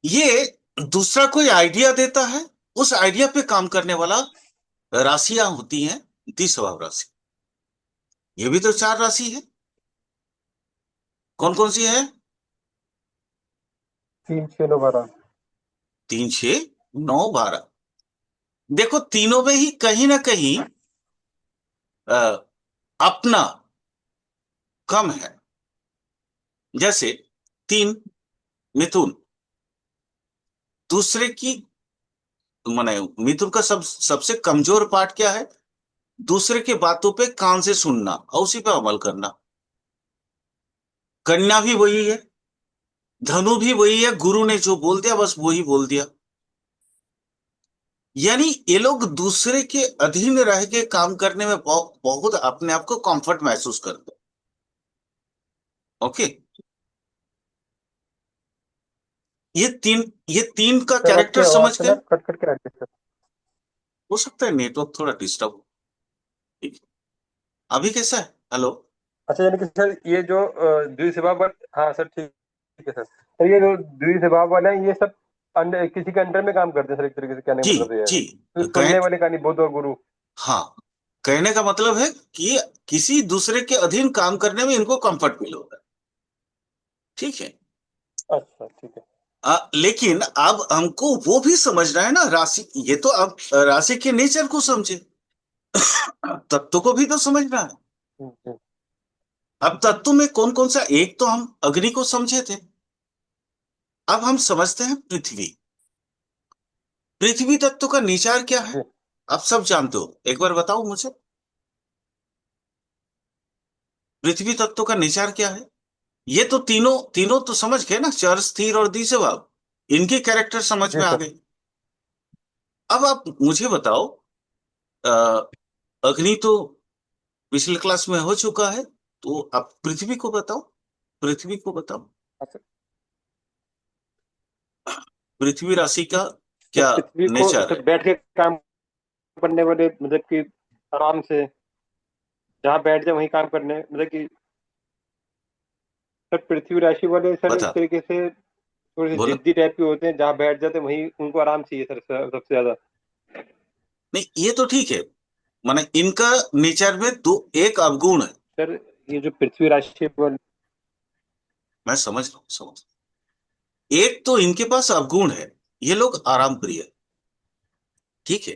ये दूसरा कोई आइडिया देता है, उस आइडिया पे काम करने वाला राशियां होती हैं द्वि स्वभाव राशि। ये भी तो चार राशि है। कौन कौन सी है? 3, 6, 9, 12। 3, 6, 9, 12। देखो तीनों में ही कहीं ना कहीं अ, अपना कम है। जैसे 3 मिथुन, दूसरे की माने मिथुन का सबसे कमजोर पार्ट क्या है? दूसरे के बातों पे कान से सुनना और उसी पे अमल करना। कन्या भी वही है, धनु भी वही है, गुरु ने जो बोल दिया बस वही बोल दिया। यानी ये लोग दूसरे के अधीन रह के काम करने में बहुत बहुत अपने आप को कंफर्ट महसूस करते हैं। ओके, ये तीन का सर आपकी कैरेक्टर आवाज समझ से गए? ना कट कट के आ रही है सर। हो सकता है नेटवर्क थोड़ा डिस्टर्ब हो। ठीक है। अभी कैसा है? हेलो? अच्छा, यानी कि सर ये जो द्विस्वभाव वाले, हाँ सर ठीक ठीक है सर। सर ये जो द्विस्वभाव वाले हैं ये सब अंडर, किसी के अंडर में काम करते हैं सर, एक तरीके से कहने का जी मतलब ये है। जी। तो कह सुनने वाले का नहीं, बुद्ध और गुरु। हाँ, कहने का मतलब है कि किसी दूसरे के अधीन काम करने में इनको कंफर्ट फील होता है। ठीक है। अच्छा ठीक है। लेकिन अब हमको वो भी समझना है ना, राशि, ये तो अब राशि के नेचर को समझे, तत्व को भी तो समझना है। जी। अब तत्व में कौन कौन सा, एक तो हम अग्नि को समझे थे, अब हम समझते हैं पृथ्वी। पृथ्वी तत्व का नेचर क्या है? जी आप सब जानते हो, एक बार बताओ मुझे, पृथ्वी तत्व का नेचर क्या है? ये तो तीनों तीनों तो समझ गए ना, चर स्थिर और द्विस्वभाव, इनके कैरेक्टर समझ जी में आ सर। गए। अब आप मुझे बताओ, अ, अग्नि तो पिछले क्लास में हो चुका है, तो आप पृथ्वी को बताओ, पृथ्वी को बताओ, अच्छा, पृथ्वी राशि का सर क्या पृथ्वी को नेचर सर है? बैठ के काम करने वाले, मतलब कि आराम से जहाँ बैठ जाए वहीं काम करने, मतलब कि सर पृथ्वी राशि वाले सर एक बता, तरीके से थोड़े से बोलो। जिद्दी टाइप के होते हैं, जहाँ बैठ जाते हैं वहीं उनको आराम चाहिए सर, सबसे ज्यादा। नहीं ये तो ठीक है, माने इनका नेचर में दो, एक अवगुण है। सर ये जो पृथ्वी राशि वाले, मैं समझ रहा हूँ, समझ रहा हूं। एक तो इनके पास अवगुण है, ये लोग आराम प्रिय है। ठीक है।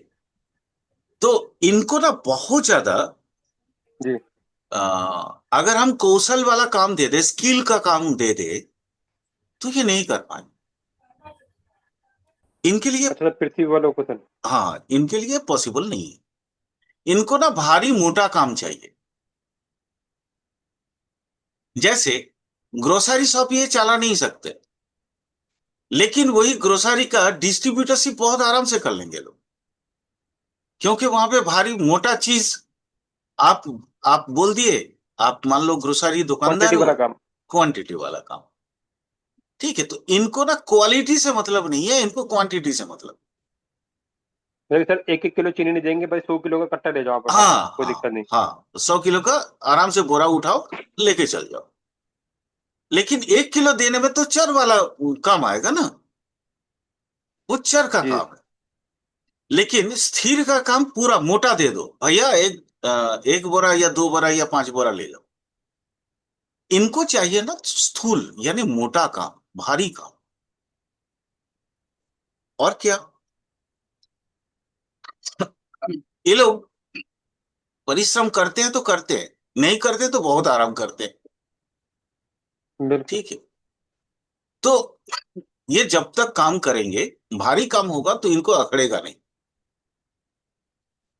तो इनको ना बहुत ज्यादा, जी। अगर हम कौशल वाला काम दे दे, स्किल का काम दे दे, तो ये नहीं कर पाए। इनके लिए, अच्छा, सर पृथ्वी वालों को सर। हाँ इनके लिए पॉसिबल नहीं है। इनको ना भारी मोटा काम चाहिए। जैसे ग्रोसरी शॉप ये चला नहीं सकते, लेकिन वही ग्रोसरी का डिस्ट्रीब्यूटरशिप बहुत आराम से कर लेंगे लोग, क्योंकि वहां पे भारी मोटा चीज आप आप बोल दिए, आप मान लो ग्रोसरी दुकानदार क्वांटिटी हो, वाला काम। क्वांटिटी वाला काम। ठीक है, तो इनको ना क्वालिटी से मतलब नहीं है, इनको क्वांटिटी से मतलब। नहीं सर, 1-1 किलो चीनी नहीं देंगे भाई, 100 किलो का कट्टा ले जाओ फटाफट, हाँ कोई हाँ दिक्कत नहीं। हाँ, 100 किलो का आराम से बोरा उठाओ, लेके चल जाओ। लेकिन 1 किलो देने में तो चर वाला काम आएगा ना, वो चर का जी। काम है। लेकिन स्थिर का काम पूरा मोटा दे दो भैया, एक बोरा या 2 बोरा या 5 बोरा ले जाओ। इनको चाहिए ना स्थूल, यानी मोटा काम, भारी काम। और क्या, ये लोग परिश्रम करते हैं तो करते हैं, नहीं करते तो बहुत आराम करते हैं। बिल्कुल। ठीक है, तो ये जब तक काम करेंगे, भारी काम होगा तो इनको अकड़ेगा नहीं।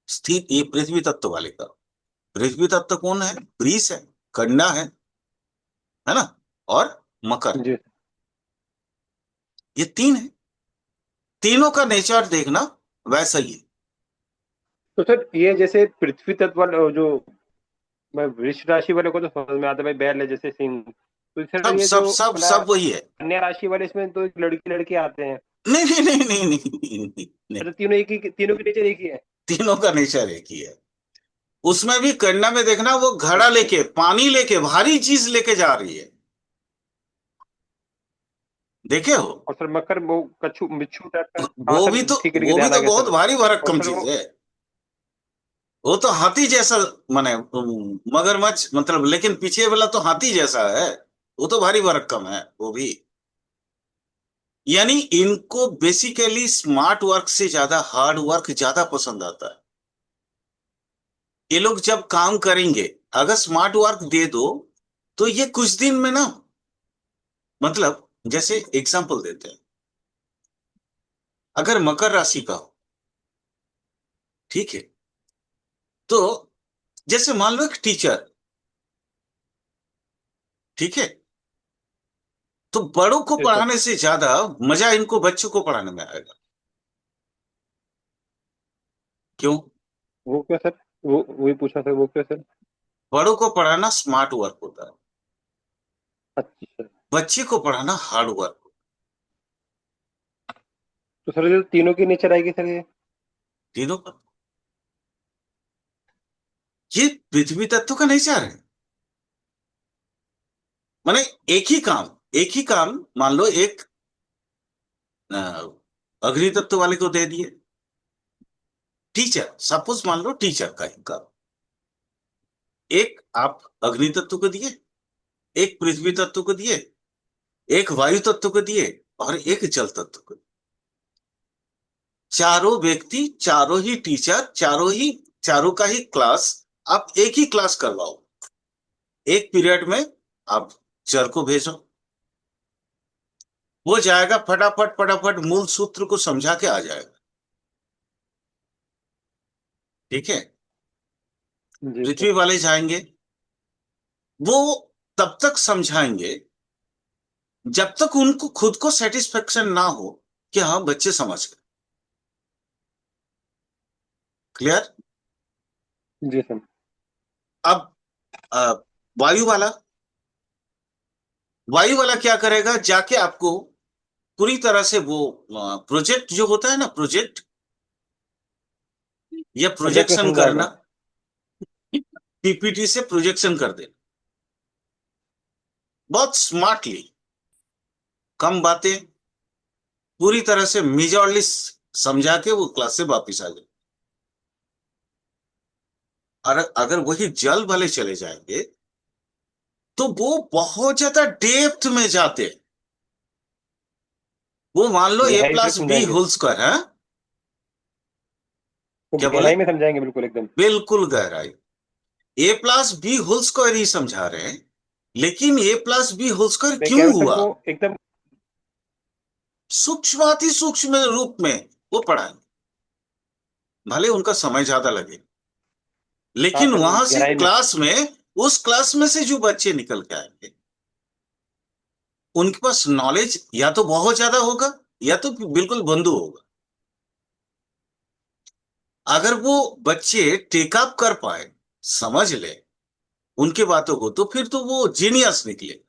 स्थिर, ये पृथ्वी तत्व वाले का, पृथ्वी तत्व कौन है? वृष है, कन्या है ना, और मकर, जी। ये तीन है। तीनों का नेचर देखना वैसा ही है। तो सर ये जैसे पृथ्वी तत्व वाले जो, मैं वृष राशि वाले को तो समझ में आता है भाई, बैल है जैसे सिंह, तो सर सब ये सब जो सब अपना सब वही है। कन्या राशि वाले, इसमें तो लड़की लड़के आते हैं। नहीं नहीं नहीं नहीं नहीं नहीं, नहीं, नहीं। अच्छा, तीनों एक ही, तीनों की नेचर एक ही है। तीनों का नेचर एक ही है। उसमें भी कन्या में देखना, वो घड़ा अच्छा। लेके, पानी लेके, भारी चीज लेके जा रही है, देखे हो? और सर मकर वो कच्छू बिच्छू टाइप का। हाँ वो सर, भी तो, ठीक है, वो भी ध्यान आ तो गया बहुत सर। भारी और भरक्कम सर चीज वो, है। वो तो हाथी जैसा, माने मगरमच्छ मतलब, लेकिन पीछे वाला तो हाथी जैसा है। वो तो भारी भरक्कम है वो भी। यानी इनको बेसिकली स्मार्ट वर्क से ज्यादा हार्ड वर्क ज्यादा पसंद आता है। ये लोग जब काम करेंगे, अगर स्मार्ट वर्क दे दो, तो ये कुछ दिन में ना, मतलब जैसे एग्जांपल देते हैं, अगर मकर राशि का हो, ठीक है, तो जैसे मान लो एक टीचर, ठीक है, तो बड़ों को जी सर। पढ़ाने से ज्यादा मजा इनको बच्चों को पढ़ाने में आएगा। क्यों? वो क्या सर? वो वही पूछा सर, वो क्या सर? बड़ों को पढ़ाना स्मार्ट वर्क होता है, अच्छा। बच्चे को पढ़ाना हार्ड वर्क। तो सर जो तीनों की नेचर आएगी सर ये? तीनों का, ये पृथ्वी तत्व का नेचर है। माने एक ही काम, एक ही काम मान लो, एक अ, अग्नि तत्व वाले को दे दिए, टीचर, सपोज मान लो टीचर का ही काम, एक आप अग्नि तत्व को दिए, एक पृथ्वी तत्व को दिए, एक वायु तत्व को दिए, और एक जल तत्व को। चारों व्यक्ति, चारों ही टीचर, चारों ही, चारों का ही क्लास आप एक ही क्लास करवाओ, एक पीरियड में आप चर को भेजो, वो जाएगा फटाफट फटाफट मूल सूत्र को समझा के आ जाएगा। ठीक है, जी सर। पृथ्वी वाले जाएंगे, वो तब तक समझाएंगे जब तक उनको खुद को सेटिस्फेक्शन ना हो कि हाँ बच्चे समझ गए। क्लियर? जी सर। अब अ, वायु वाला, वायु वाला क्या करेगा, जाके आपको पूरी तरह से वो प्रोजेक्ट जो होता है ना, प्रोजेक्ट या प्रोजेक्ट में प्रोजेक्शन करना, समझाएगा। पीपीटी से प्रोजेक्शन कर देना, बहुत स्मार्टली, कम बातें, पूरी तरह से मेजरली समझा के वो क्लास से वापिस आ जाए। और अगर वही जल वाले चले जाएंगे, तो वो बहुत ज्यादा डेप्थ में जाते हैं। वो मान लो ए गहराई से प्लस बी समझाएंगे। होल स्क्वायर है। वो क्या बोले? गहराई में समझाएंगे बिल्कुल एकदम। बिल्कुल गहराई, ए प्लस बी होल स्क्वायर ही समझा रहे हैं, लेकिन ए प्लस बी होल स्क्वायर मैं कह क्यों रहा हूँ सर हुआ, वो एकदम। सूक्ष्माति सूक्ष्म रूप में वो पढ़ाएंगे, भले उनका समय ज्यादा लगे, हाँ लेकिन सर, वो वहां से गहराई में। क्लास में, उस क्लास में से जो बच्चे निकल के आएंगे, उनके पास नॉलेज या तो बहुत ज्यादा होगा या तो बिल्कुल बंधु होगा। अगर वो बच्चे टेकअप कर पाए, समझ ले उनके बातों को, तो फिर तो वो जीनियस निकले।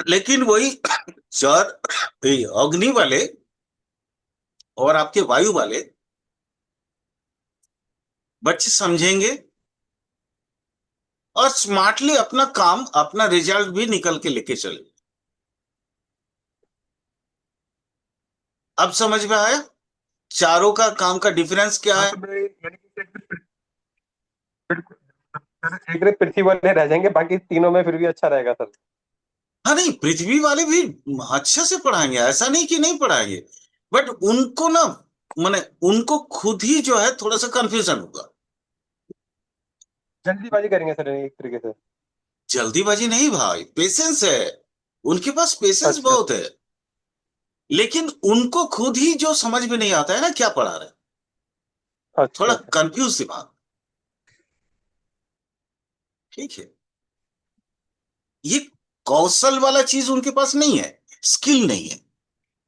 लेकिन वही चार ये अग्नि वाले और आपके वायु वाले बच्चे समझेंगे और स्मार्टली अपना काम, अपना रिजल्ट भी निकल के लेके चले। अब समझ में आया चारों का काम का डिफरेंस क्या हाँ है? तो मैं यानी कि बिल्कुल सर, एक पृथ्वी वाले रह जाएंगे, बाकी तीनों में फिर भी अच्छा रहेगा सर। हाँ नहीं, पृथ्वी वाले भी अच्छे से पढ़ाएंगे, ऐसा नहीं कि नहीं पढ़ाएंगे, बट उनको ना, माने उनको खुद ही जो है थोड़ा सा कंफ्यूजन होगा। जल्दीबाजी करेंगे सर एक तरीके से। जल्दीबाजी नहीं भाई, पेशेंस है, उनके पास पेशेंस अच्छा बहुत है। लेकिन उनको खुद ही जो समझ में नहीं आता है ना क्या पढ़ा रहे हैं, अच्छा थोड़ा अच्छा। कंफ्यूज दिमाग। ठीक है, ये कौशल वाला चीज उनके पास नहीं है, स्किल नहीं है।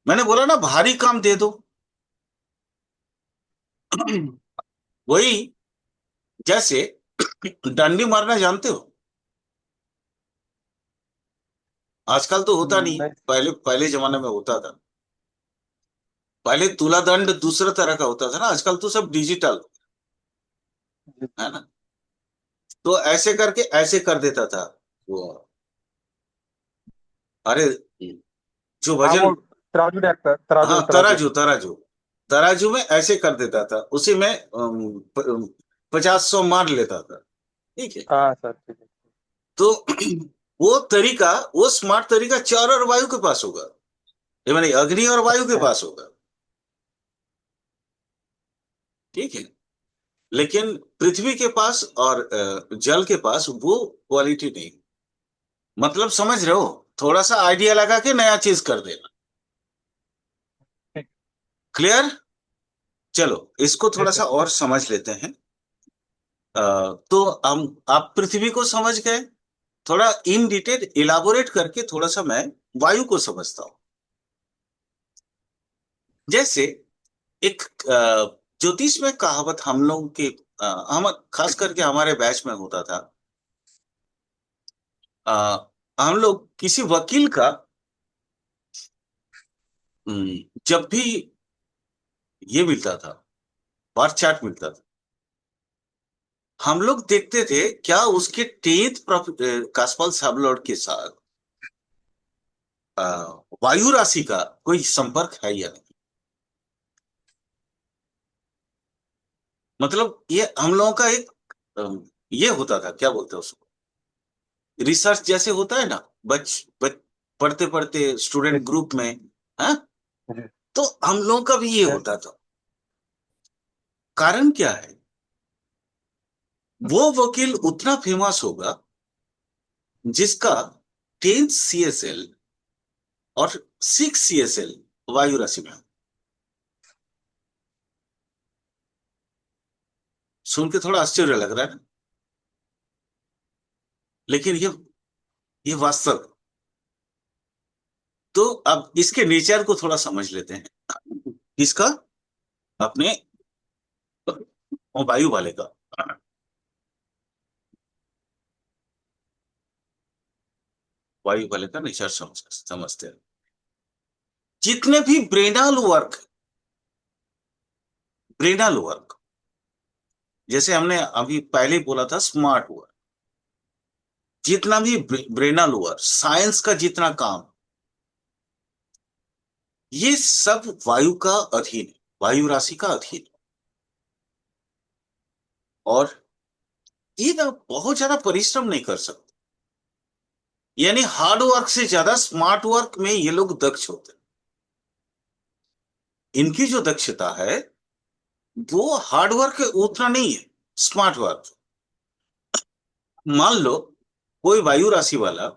मैंने बोला ना भारी काम दे दो। वही जैसे डंडी मारना जानते हो? आजकल तो होता नहीं, नहीं। पहले पहले जमाने में होता था। पहले तुला दंड दूसरा तरह का होता था ना, आजकल तो सब डिजिटल जी। है ना। तो ऐसे करके ऐसे कर देता था वो। अरे जो हाँ वजन, वो तराजू टाइप का, तराजू हाँ तराजू। तराजू तराजू, तराजू में ऐसे कर देता था, उसी में 50-100 मार लेता था। ठीक है। हाँ सर ठीक है। तो वो तरीका, वो स्मार्ट तरीका चार और वायु के पास होगा, ये माने अग्नि और वायु के अच्छा पास होगा। ठीक है। लेकिन पृथ्वी के पास और जल के पास वो क्वालिटी नहीं। मतलब समझ रहे हो, थोड़ा सा आइडिया लगा के नया चीज कर देना। ठीक। क्लियर? चलो इसको थोड़ा यस सा सर। और समझ लेते हैं। तो हम, आप पृथ्वी को समझ गए, थोड़ा इन डिटेल इलाबोरेट करके थोड़ा सा मैं वायु को समझता हूं। जैसे एक ज्योतिष में कहावत हम लोग के, हम खास करके हमारे बैच में होता था। हम लोग किसी वकील का जब भी ये मिलता था, बार चार्ट मिलता था, हम लोग देखते थे क्या उसके टेंथ कासपाल साबलॉर्ड के साथ अ, वायु राशि का कोई संपर्क है या नहीं। मतलब ये हम लोगों का एक ये होता था, क्या बोलते हैं उसको, रिसर्च जैसे होता है ना, बच पढ़ते पढ़ते स्टूडेंट यस ग्रुप में। हाँ, जी। तो हम लोगों का भी ये यस। होता था। कारण क्या है, वो वकील उतना फेमस होगा जिसका 10 CSL और 6 CSL वायु राशि में हो। सुन के थोड़ा आश्चर्य लग रहा है ना, लेकिन ये वास्तव है। तो अब इसके नेचर को थोड़ा समझ लेते हैं। किसका? अपने वायु वाले का। वायु वाले का नेचर समझते हैं। जितने भी ब्रेनल वर्क, जैसे हमने अभी पहले बोला था स्मार्ट वर्क, जितना भी ब्रेनल वर्क, साइंस का जितना काम, ये सब वायु का अधीन है, वायु राशि का अधीन है। और ये ना बहुत ज्यादा परिश्रम नहीं कर सकते, यानी हार्ड वर्क से ज्यादा स्मार्ट वर्क में ये लोग दक्ष होते हैं। इनकी जो दक्षता है वो हार्ड वर्क उतना नहीं है, स्मार्ट वर्क। मान लो कोई वायु राशि वाला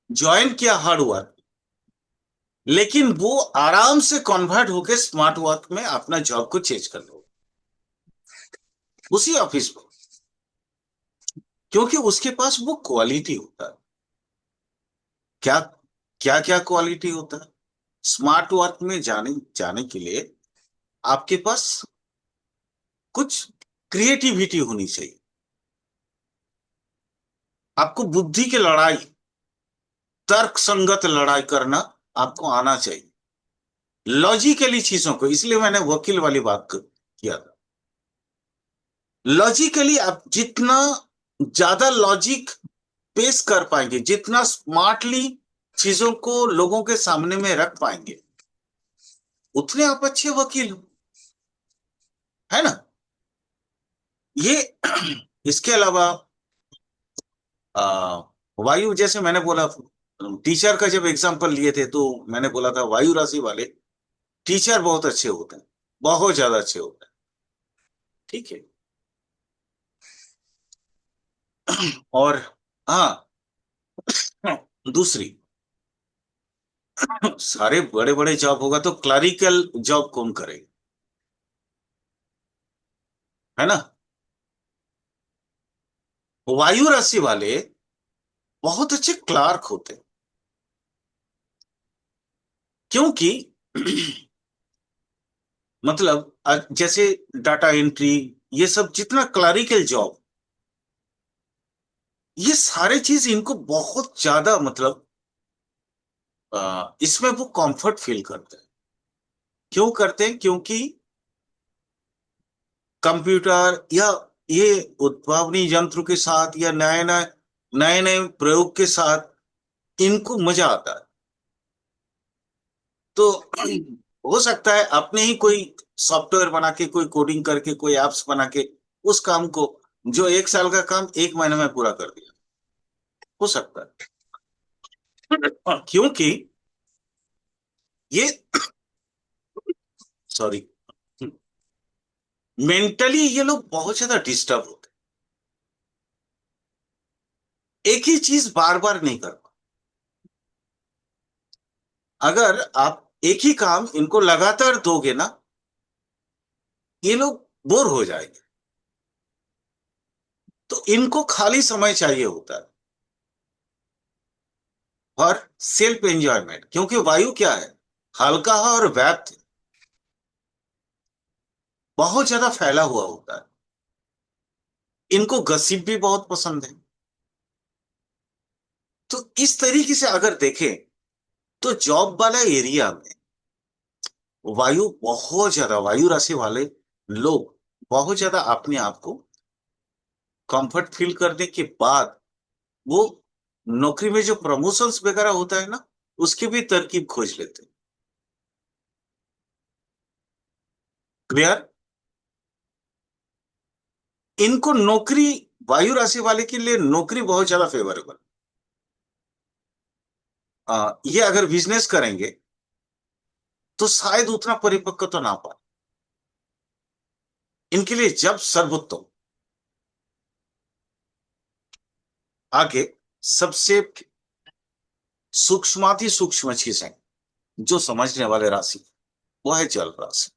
ज्वाइन किया हार्ड वर्क, लेकिन वो आराम से कन्वर्ट होकर स्मार्ट वर्क में अपना जॉब को चेंज कर लो, उसी ऑफिस में। क्योंकि उसके पास वो क्वालिटी होता है। क्या क्या क्या क्वालिटी होता है? स्मार्ट वर्क में जाने जाने के लिए आपके पास कुछ क्रिएटिविटी होनी चाहिए। आपको बुद्धि की लड़ाई, तर्क संगत लड़ाई करना आपको आना चाहिए, लॉजिकली चीजों को। इसलिए मैंने वकील वाली बात किया था। लॉजिकली आप जितना ज्यादा लॉजिक पेश कर पाएंगे, जितना स्मार्टली चीजों को लोगों के सामने में रख पाएंगे, उतने आप अच्छे वकील हो, है ना? ये इसके अलावा आ, वायु, जैसे मैंने बोला, टीचर का जब एग्जांपल लिए थे तो मैंने बोला था वायु राशि वाले टीचर बहुत अच्छे होते हैं, बहुत ज्यादा अच्छे होते हैं। ठीक है। और हाँ, दूसरी, सारे बड़े बड़े जॉब होगा तो क्लरिकल जॉब कौन करेगा, है ना? वायु राशि वाले बहुत अच्छे क्लार्क होते हैं, क्योंकि मतलब जैसे डाटा एंट्री, ये सब जितना क्लरिकल जॉब, ये सारे चीज इनको बहुत ज्यादा मतलब इसमें वो कंफर्ट फील करते हैं। क्यों करते हैं? क्योंकि कंप्यूटर या ये उद्भावनी यंत्र के साथ या नए नए नए नए प्रयोग के साथ इनको मजा आता है। तो हो सकता है अपने ही कोई सॉफ्टवेयर बना के, कोई कोडिंग करके, कोई एप्स बना के उस काम को, जो 1 साल का काम 1 महीने में पूरा कर दिया, हो सकता है। क्योंकि ये, सॉरी, मेंटली ये लोग बहुत ज्यादा डिस्टर्ब होते हैं, एक ही चीज बार बार नहीं कर पाते। अगर आप एक ही काम इनको लगातार दोगे ना, ये लोग बोर हो जाएंगे। तो इनको खाली समय चाहिए होता है और सेल्फ एंजॉयमेंट। क्योंकि वायु क्या है? हल्का है और व्याप्त है, बहुत ज्यादा फैला हुआ होता है। इनको गसिप भी बहुत पसंद है। तो इस तरीके से अगर देखें तो जॉब वाला एरिया में वायु राशि वाले लोग बहुत ज्यादा अपने आप को कंफर्ट फील करने के बाद वो नौकरी में जो प्रमोशंस वगैरह होता है ना, उसकी भी तरकीब खोज लेते हैं। क्लियर? इनको नौकरी, वायु राशि वाले के लिए नौकरी बहुत ज्यादा फेवरेबल। ये अगर बिजनेस करेंगे तो शायद उतना परिपक्व तो ना पाए। इनके लिए जब सर्वोत्तम, आगे सबसे सूक्ष्माति सूक्ष्म चीज है जो समझने वाले राशि, वो है जल राशि।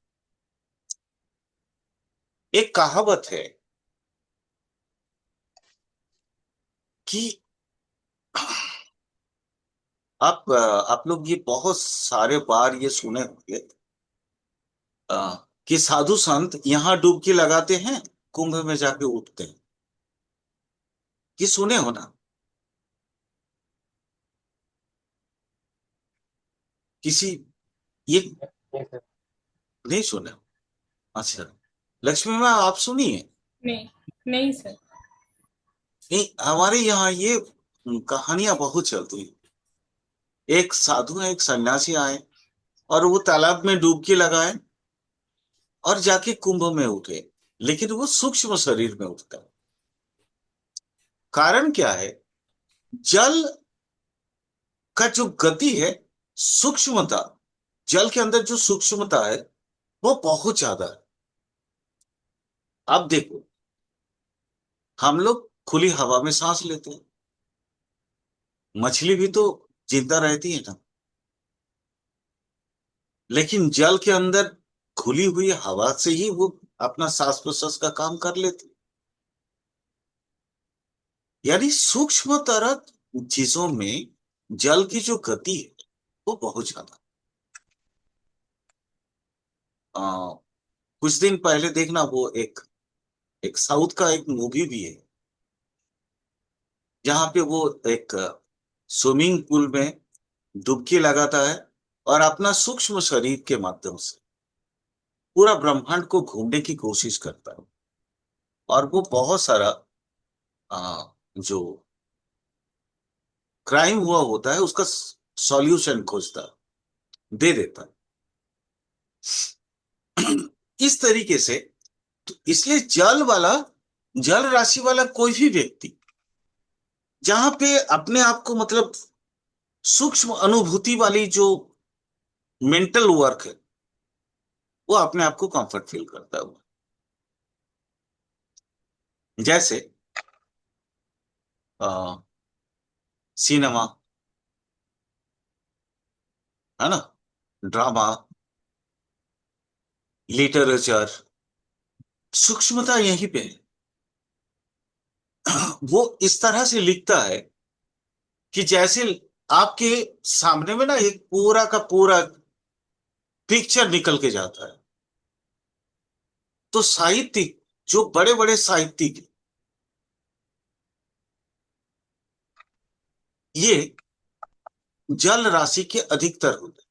एक कहावत है कि आप लोग ये बहुत सारे बार ये सुने होंगे, कि साधु संत यहाँ डुबकी लगाते हैं, कुंभ में जाके उठते हैं। ये सुने हो ना? किसी, ये नहीं सर। नहीं सुने हो? अच्छा, लक्ष्मी मैम आप सुनिए। नहीं, नहीं सर। नहीं, हमारे यहाँ ये कहानियां बहुत चलती हैं। एक साधु है, एक सन्यासी आए और वो तालाब में डुबकी लगाए और जाके कुंभ में उठे, लेकिन वो सूक्ष्म शरीर में उठता है। कारण क्या है? जल का जो गति है, सूक्ष्मता, जल के अंदर जो सूक्ष्मता है वो बहुत ज्यादा है। आप देखो, हम लोग खुली हवा में सांस लेते हैं, मछली भी तो जिंदा रहती है ना, लेकिन जल के अंदर खुली हुई हवा से ही वो अपना सांस प्रश्वास का काम कर लेती है। यानी सूक्ष्मतर चीजों में जल की जो गति है वो बहुत ज्यादा। आ, कुछ दिन पहले देखना, वो एक एक साउथ का एक मूवी भी है, जहाँ पे वो एक स्विमिंग पूल में डुबकी लगाता है और अपना सूक्ष्म शरीर के माध्यम से पूरा ब्रह्मांड को घूमने की कोशिश करता है। और वो बहुत सारा जो क्राइम हुआ होता है उसका सॉल्यूशन खोजता है, दे देता है। इस तरीके से, तो इसलिए जल राशि वाला कोई भी व्यक्ति जहां पे अपने आप को मतलब सूक्ष्म अनुभूति वाली जो मेंटल वर्क है, वो अपने आप को कंफर्ट फील करता है। जैसे सिनेमा, है ना, ड्रामा, लिटरेचर, सूक्ष्मता यहीं पे है। वो इस तरह से लिखता है कि जैसे आपके सामने में ना एक पूरा का पूरा पिक्चर निकल के जाता है। तो साहित्यिक, जो बड़े बड़े साहित्यिक, ये जल राशि के अधिकतर होते हैं।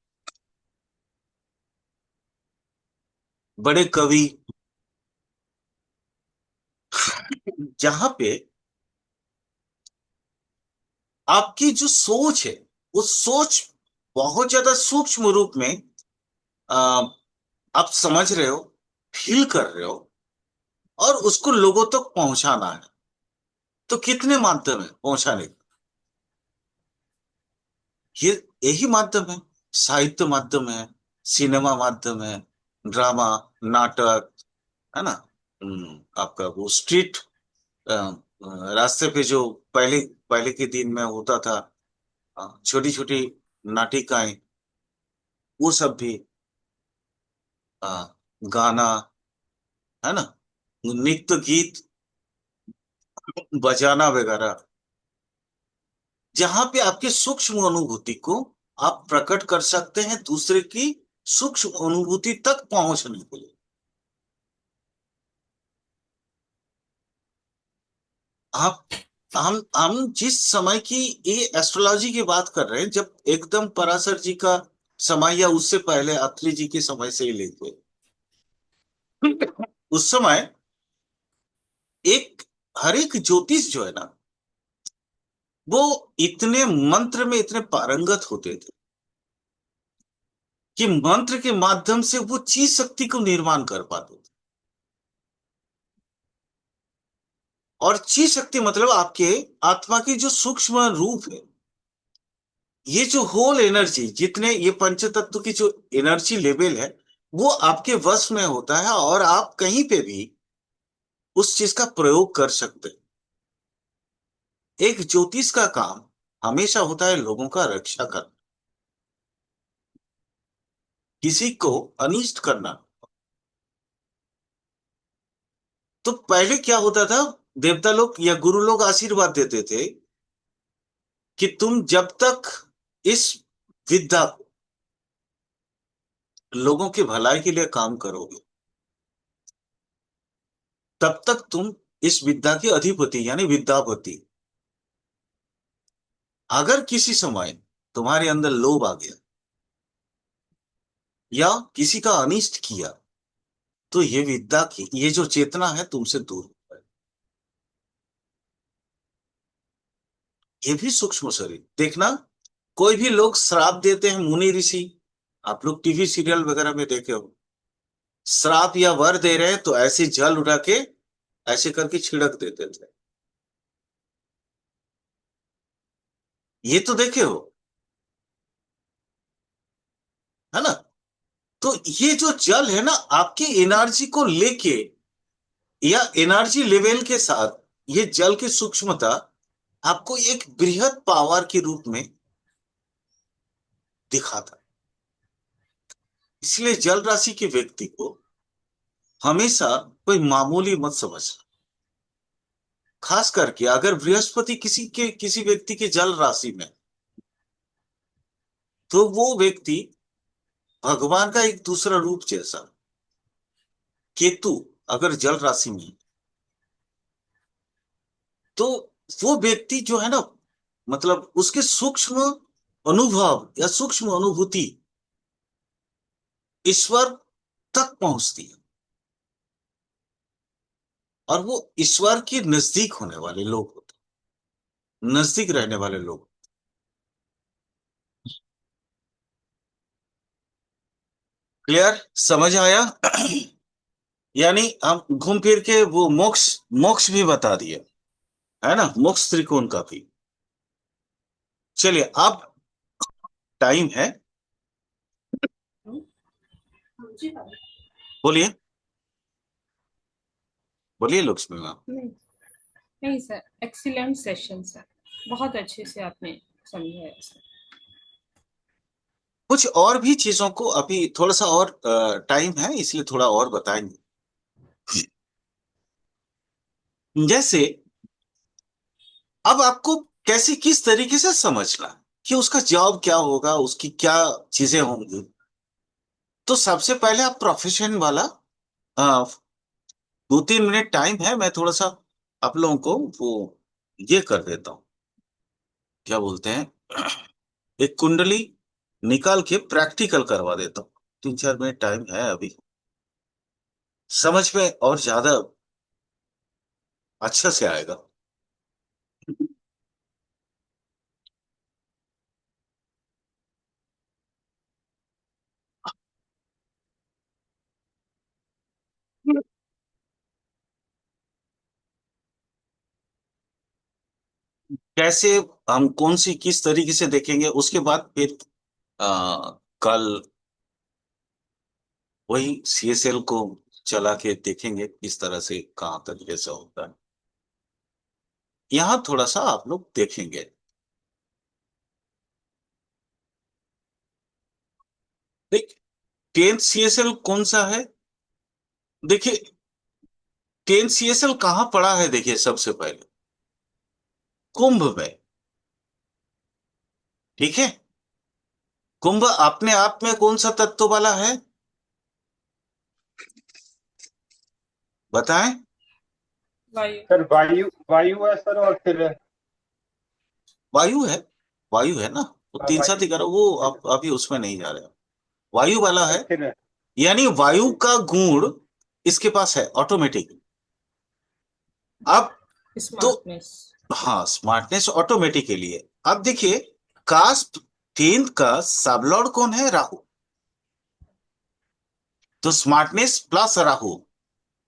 बड़े कवि, जहां पे आपकी जो सोच है, वो सोच बहुत ज्यादा सूक्ष्म रूप में आ, आप समझ रहे हो, फील कर रहे हो, और उसको लोगों तक पहुंचाना है। तो कितने माध्यम है पहुंचाने के? ये यही माध्यम है। साहित्य माध्यम है, सिनेमा माध्यम है, ड्रामा, नाटक, है ना। आपका वो स्ट्रीट, रास्ते पे जो पहले पहले के दिन में होता था, छोटी छोटी नाटिकाएं, वो सब भी, अ, गाना, है ना, नृत्य गीत, बजाना वगैरह, जहां पे आपके सूक्ष्म अनुभूति को आप प्रकट कर सकते हैं दूसरे की सूक्ष्म अनुभूति तक पहुंचने के लिए। आप हम जिस समय की ये एस्ट्रोलॉजी की बात कर रहे हैं, जब एकदम पराशर जी का समय या उससे पहले अत्रि जी के समय से ही लेते, उस समय एक हर एक ज्योतिष जो है ना, वो इतने मंत्र में इतने पारंगत होते थे कि मंत्र के माध्यम से वो चीज शक्ति को निर्माण कर पाते थे। और चीज शक्ति मतलब आपके आत्मा की जो सूक्ष्म रूप है, ये जो होल एनर्जी, जितने ये पंच तत्व की जो एनर्जी लेवल है, वो आपके वश में होता है और आप कहीं पे भी उस चीज का प्रयोग कर सकते हैं। एक ज्योतिष का काम हमेशा होता है लोगों का रक्षा करना, किसी को अनिष्ट करना। तो पहले क्या होता था, देवता लोग या गुरु लोग आशीर्वाद देते थे कि तुम जब तक इस विद्या को लोगों की भलाई के लिए काम करोगे, तब तक तुम इस विद्या के अधिपति यानी विद्यापति। अगर किसी समय तुम्हारे अंदर लोभ आ गया या किसी का अनिष्ट किया, तो ये विद्या की ये जो चेतना है तुमसे दूर हो जाए। ये भी सूक्ष्म शरीर देखना। कोई भी लोग श्राप देते हैं, मुनि ऋषि, आप लोग टीवी सीरियल वगैरह में देखे हो, श्राप या वर दे रहे हैं तो ऐसे जल उठा के ऐसे करके छिड़क देते थे। ये तो देखे हो, है ना। तो ये जो जल है ना, आपकी एनर्जी को लेके या एनर्जी लेवल के साथ, ये जल की सूक्ष्मता आपको एक बृहद पावर के रूप में दिखाता है। इसलिए जल राशि के व्यक्ति को हमेशा कोई मामूली मत समझना। खास करके अगर बृहस्पति किसी व्यक्ति के जल राशि में, तो वो व्यक्ति भगवान का एक दूसरा रूप जैसा। केतु अगर जल राशि में, तो वो व्यक्ति जो है ना, मतलब उसके सूक्ष्म अनुभव या सूक्ष्म अनुभूति ईश्वर तक पहुंचती है, और वो ईश्वर के नजदीक होने वाले लोग होते हैं, नजदीक रहने वाले लोग। क्लियर, समझ आया? यानी हम घूम फिर के वो मोक्ष मोक्ष भी बता दिए, है ना, मोक्ष त्रिकोण का भी। चलिए अब टाइम है, बोलिए बोलिए लक्ष्मी मैम। नहीं नहीं सर, एक्सीलेंट सेशन सर, बहुत अच्छे से आपने समझाया सर। कुछ और भी चीजों को अभी थोड़ा सा और टाइम है, इसलिए थोड़ा और बताएंगे। जैसे अब आपको कैसे किस तरीके से समझना कि उसका जॉब क्या होगा, उसकी क्या चीजें होंगी। तो सबसे पहले आप प्रोफेशन वाला, 2-3 मिनट टाइम है, मैं थोड़ा सा आप लोगों को वो ये कर देता हूँ, क्या बोलते हैं, एक कुंडली निकाल के प्रैक्टिकल करवा देता हूँ। 3-4 मिनट टाइम है अभी, समझ में और ज्यादा अच्छा से आएगा। कैसे, हम कौन सी किस तरीके से देखेंगे, उसके बाद फिर कल वही सीएसएल को चला के देखेंगे किस तरह से कहाँ तक कैसा होता है। यहाँ थोड़ा सा आप लोग देखेंगे। देख, 10th सीएसएल कौन सा है? देखिए, 10th सीएसएल कहाँ पड़ा है, देखिए सबसे पहले कुंभ में। ठीक है, कुंभ अपने आप में कौन सा तत्व वाला है, बताएं। वायु। सर वायु वायु है सर, और फिर वायु है, वायु है ना, वो तीन साथ ही वायु, करो, वो आप अभी उसमें नहीं जा रहे, वायु वाला और है। फिर यानी वायु का गुण इसके पास है ऑटोमेटिक। अब तो स्मार्टनेस। हाँ, स्मार्टनेस ऑटोमेटिक के लिए। अब देखिए, कास्ट 10th का सब लॉर्ड कौन है, राहु। तो smartness plus Rahu,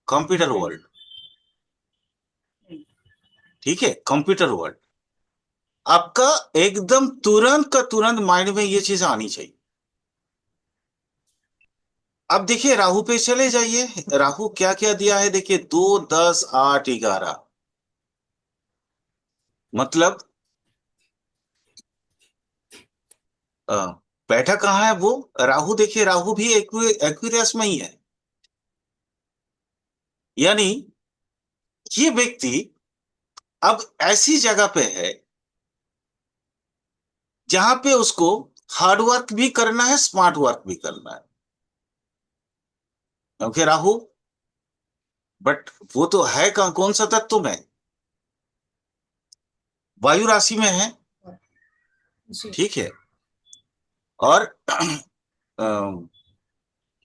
computer world. ठीक है, कंप्यूटर वर्ल्ड आपका एकदम तुरंत का तुरंत माइंड में ये चीज आनी चाहिए। अब देखिए राहु पे चले जाइए, राहु क्या क्या दिया है, देखिए 2, 10, 8, 11, मतलब अ, बैठा कहाँ है वो राहु, देखिए राहु भी एक्वेरियस में ही है। यानी ये व्यक्ति अब ऐसी जगह पे है जहां पे उसको हार्ड वर्क भी करना है, स्मार्ट वर्क भी करना है, क्योंकि राहु, बट वो तो है कहाँ, कौन सा तत्व में, वायु राशि में है। जी। ठीक है, और क्या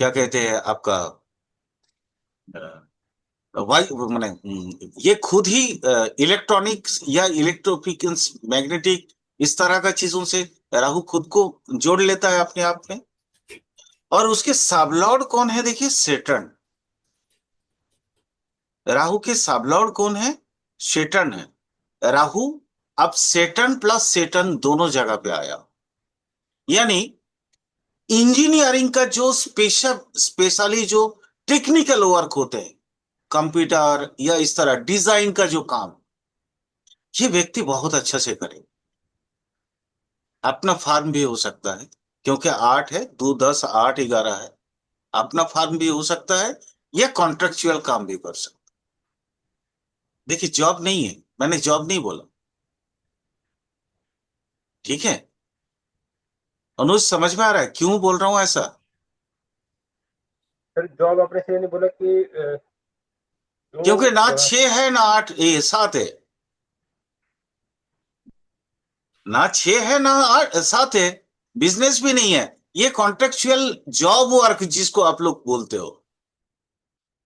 कहते हैं आपका, वायु माने ये खुद ही इलेक्ट्रॉनिक्स या इलेक्ट्रोफिकेंस मैग्नेटिक इस तरह का चीजों से राहु खुद को जोड़ लेता है अपने आप में। और उसके सबलॉर्ड कौन है, देखिए सेटर्न। राहु के सबलॉर्ड कौन है, सेटर्न है। राहु अब सेटर्न प्लस सेटर्न दोनों जगह पे आया। यानी इंजीनियरिंग का जो स्पेशली जो टेक्निकल वर्क होते हैं, कंप्यूटर या इस तरह डिजाइन का जो काम, ये व्यक्ति बहुत अच्छा से करे। अपना फार्म भी हो सकता है, क्योंकि 8 है, 2, 10, 8, 11 है। अपना फार्म भी हो सकता है, या कॉन्ट्रेक्चुअल काम भी कर सकता है। देखिए जॉब नहीं है, मैंने जॉब नहीं बोला। ठीक है अनुज, समझ में आ रहा है क्यों बोल रहा हूं ऐसा? सर जॉब आपने इसलिए नहीं बोला कि क्योंकि ना जो 6 है ना 8, 7 है। ना 6 है ना 7 है, बिजनेस भी नहीं है, ये कॉन्ट्रेक्चुअल जॉब वर्क जिसको आप लोग बोलते हो।